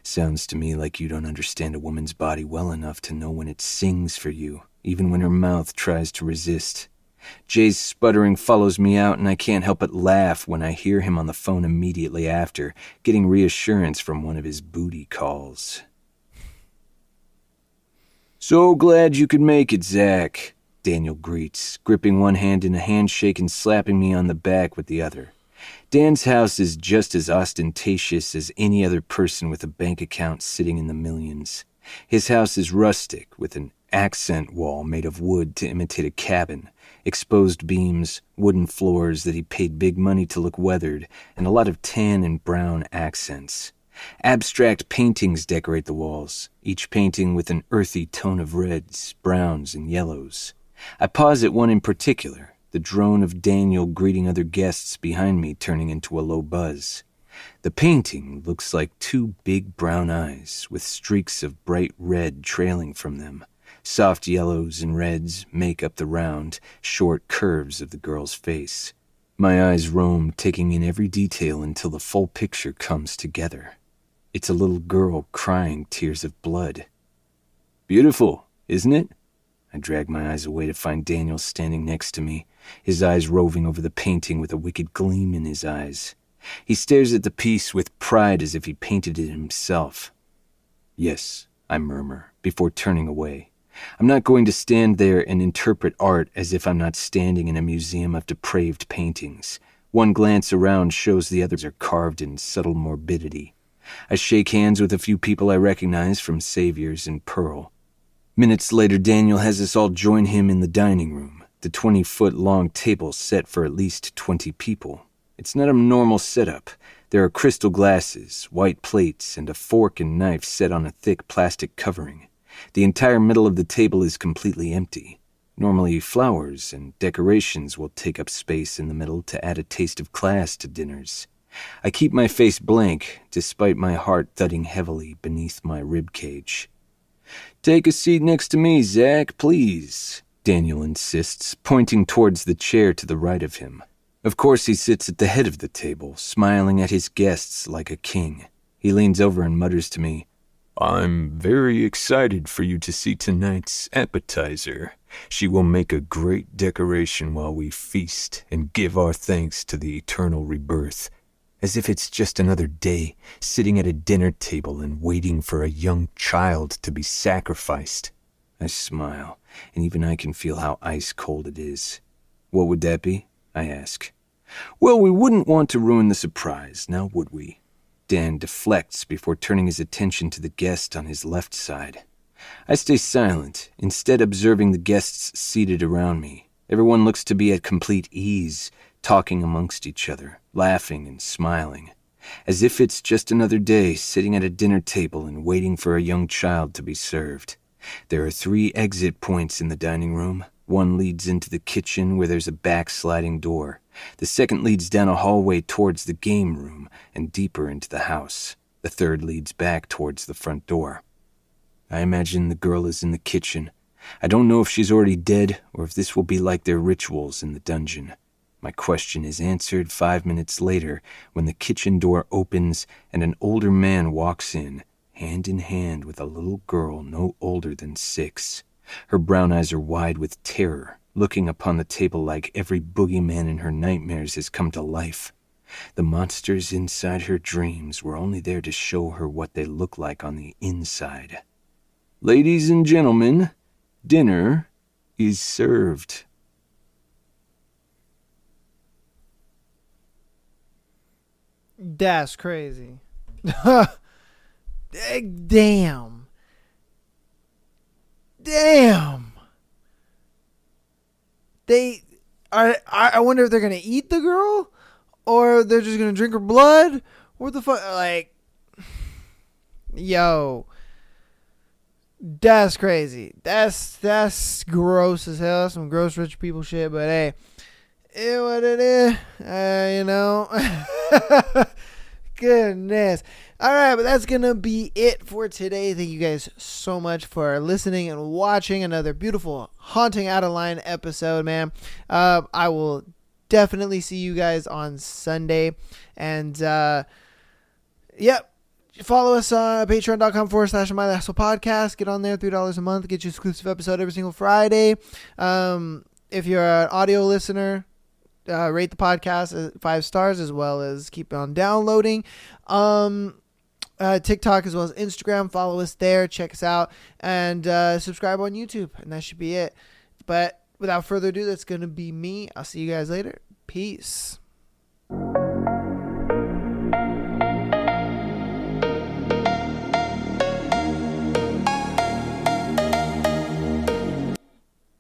Sounds to me like you don't understand a woman's body well enough to know when it sings for you, even when her mouth tries to resist. Jay's sputtering follows me out, and I can't help but laugh when I hear him on the phone immediately after, getting reassurance from one of his booty calls. So glad you could make it, Zach, Daniel greets, gripping one hand in a handshake and slapping me on the back with the other. Dan's house is just as ostentatious as any other person with a bank account sitting in the millions. His house is rustic, with an accent wall made of wood to imitate a cabin, exposed beams, wooden floors that he paid big money to look weathered, and a lot of tan and brown accents. Abstract paintings decorate the walls, each painting with an earthy tone of reds, browns, and yellows. I pause at one in particular, the drone of Daniel greeting other guests behind me turning into a low buzz. The painting looks like 2 big brown eyes with streaks of bright red trailing from them. Soft yellows and reds make up the round, short curves of the girl's face. My eyes roam, taking in every detail until the full picture comes together. It's a little girl crying tears of blood. Beautiful, isn't it? I drag my eyes away to find Daniel standing next to me, his eyes roving over the painting with a wicked gleam in his eyes. He stares at the piece with pride as if he painted it himself. Yes, I murmur, before turning away. I'm not going to stand there and interpret art as if I'm not standing in a museum of depraved paintings. One glance around shows the others are carved in subtle morbidity. I shake hands with a few people I recognize from Saviors and Pearl. Minutes later, Daniel has us all join him in the dining room, the 20-foot-long table set for at least 20 people. It's not a normal setup. There are crystal glasses, white plates, and a fork and knife set on a thick plastic covering. The entire middle of the table is completely empty. Normally, flowers and decorations will take up space in the middle to add a taste of class to dinners. I keep my face blank, despite my heart thudding heavily beneath my rib cage. "Take a seat next to me, Zach, please," Daniel insists, pointing towards the chair to the right of him. Of course, he sits at the head of the table, smiling at his guests like a king. He leans over and mutters to me, "I'm very excited for you to see tonight's appetizer. She will make a great decoration while we feast and give our thanks to the eternal rebirth." As if it's just another day, sitting at a dinner table and waiting for a young child to be sacrificed. I smile, and even I can feel how ice-cold it is. "What would that be?" I ask. "Well, we wouldn't want to ruin the surprise, now would we?" Dan deflects before turning his attention to the guest on his left side. I stay silent, instead observing the guests seated around me. Everyone looks to be at complete ease, talking amongst each other, laughing and smiling, as if it's just another day sitting at a dinner table and waiting for a young child to be served. There are 3 exit points in the dining room. One leads into the kitchen where there's a backsliding door. The second leads down a hallway towards the game room and deeper into the house. The third leads back towards the front door. I imagine the girl is in the kitchen. I don't know if she's already dead or if this will be like their rituals in the dungeon. My question is answered 5 minutes later when the kitchen door opens and an older man walks in, hand in hand with a little girl no older than 6. Her brown eyes are wide with terror, looking upon the table like every boogeyman in her nightmares has come to life. The monsters inside her dreams were only there to show her what they look like on the inside. "Ladies and gentlemen, dinner is served." That's crazy. Damn. I wonder if they're gonna eat the girl or they're just gonna drink her blood. What the fuck? Like, yo, that's crazy. That's gross as hell. Some gross rich people shit. But hey, what it is, you know. Goodness. All right, but that's gonna be it for today. Thank you guys so much for listening and watching another beautiful Haunting Adeline episode, man. I will definitely see you guys on Sunday. And yep. Follow us on patreon.com/MyLastPodcast. Get on there, $3 a month. Get you exclusive episode every single Friday. If you're an audio listener, rate the podcast 5 stars, as well as keep on downloading. TikTok as well as Instagram. Follow us there. Check us out. And subscribe on YouTube. And that should be it. But without further ado, that's going to be me. I'll see you guys later. Peace.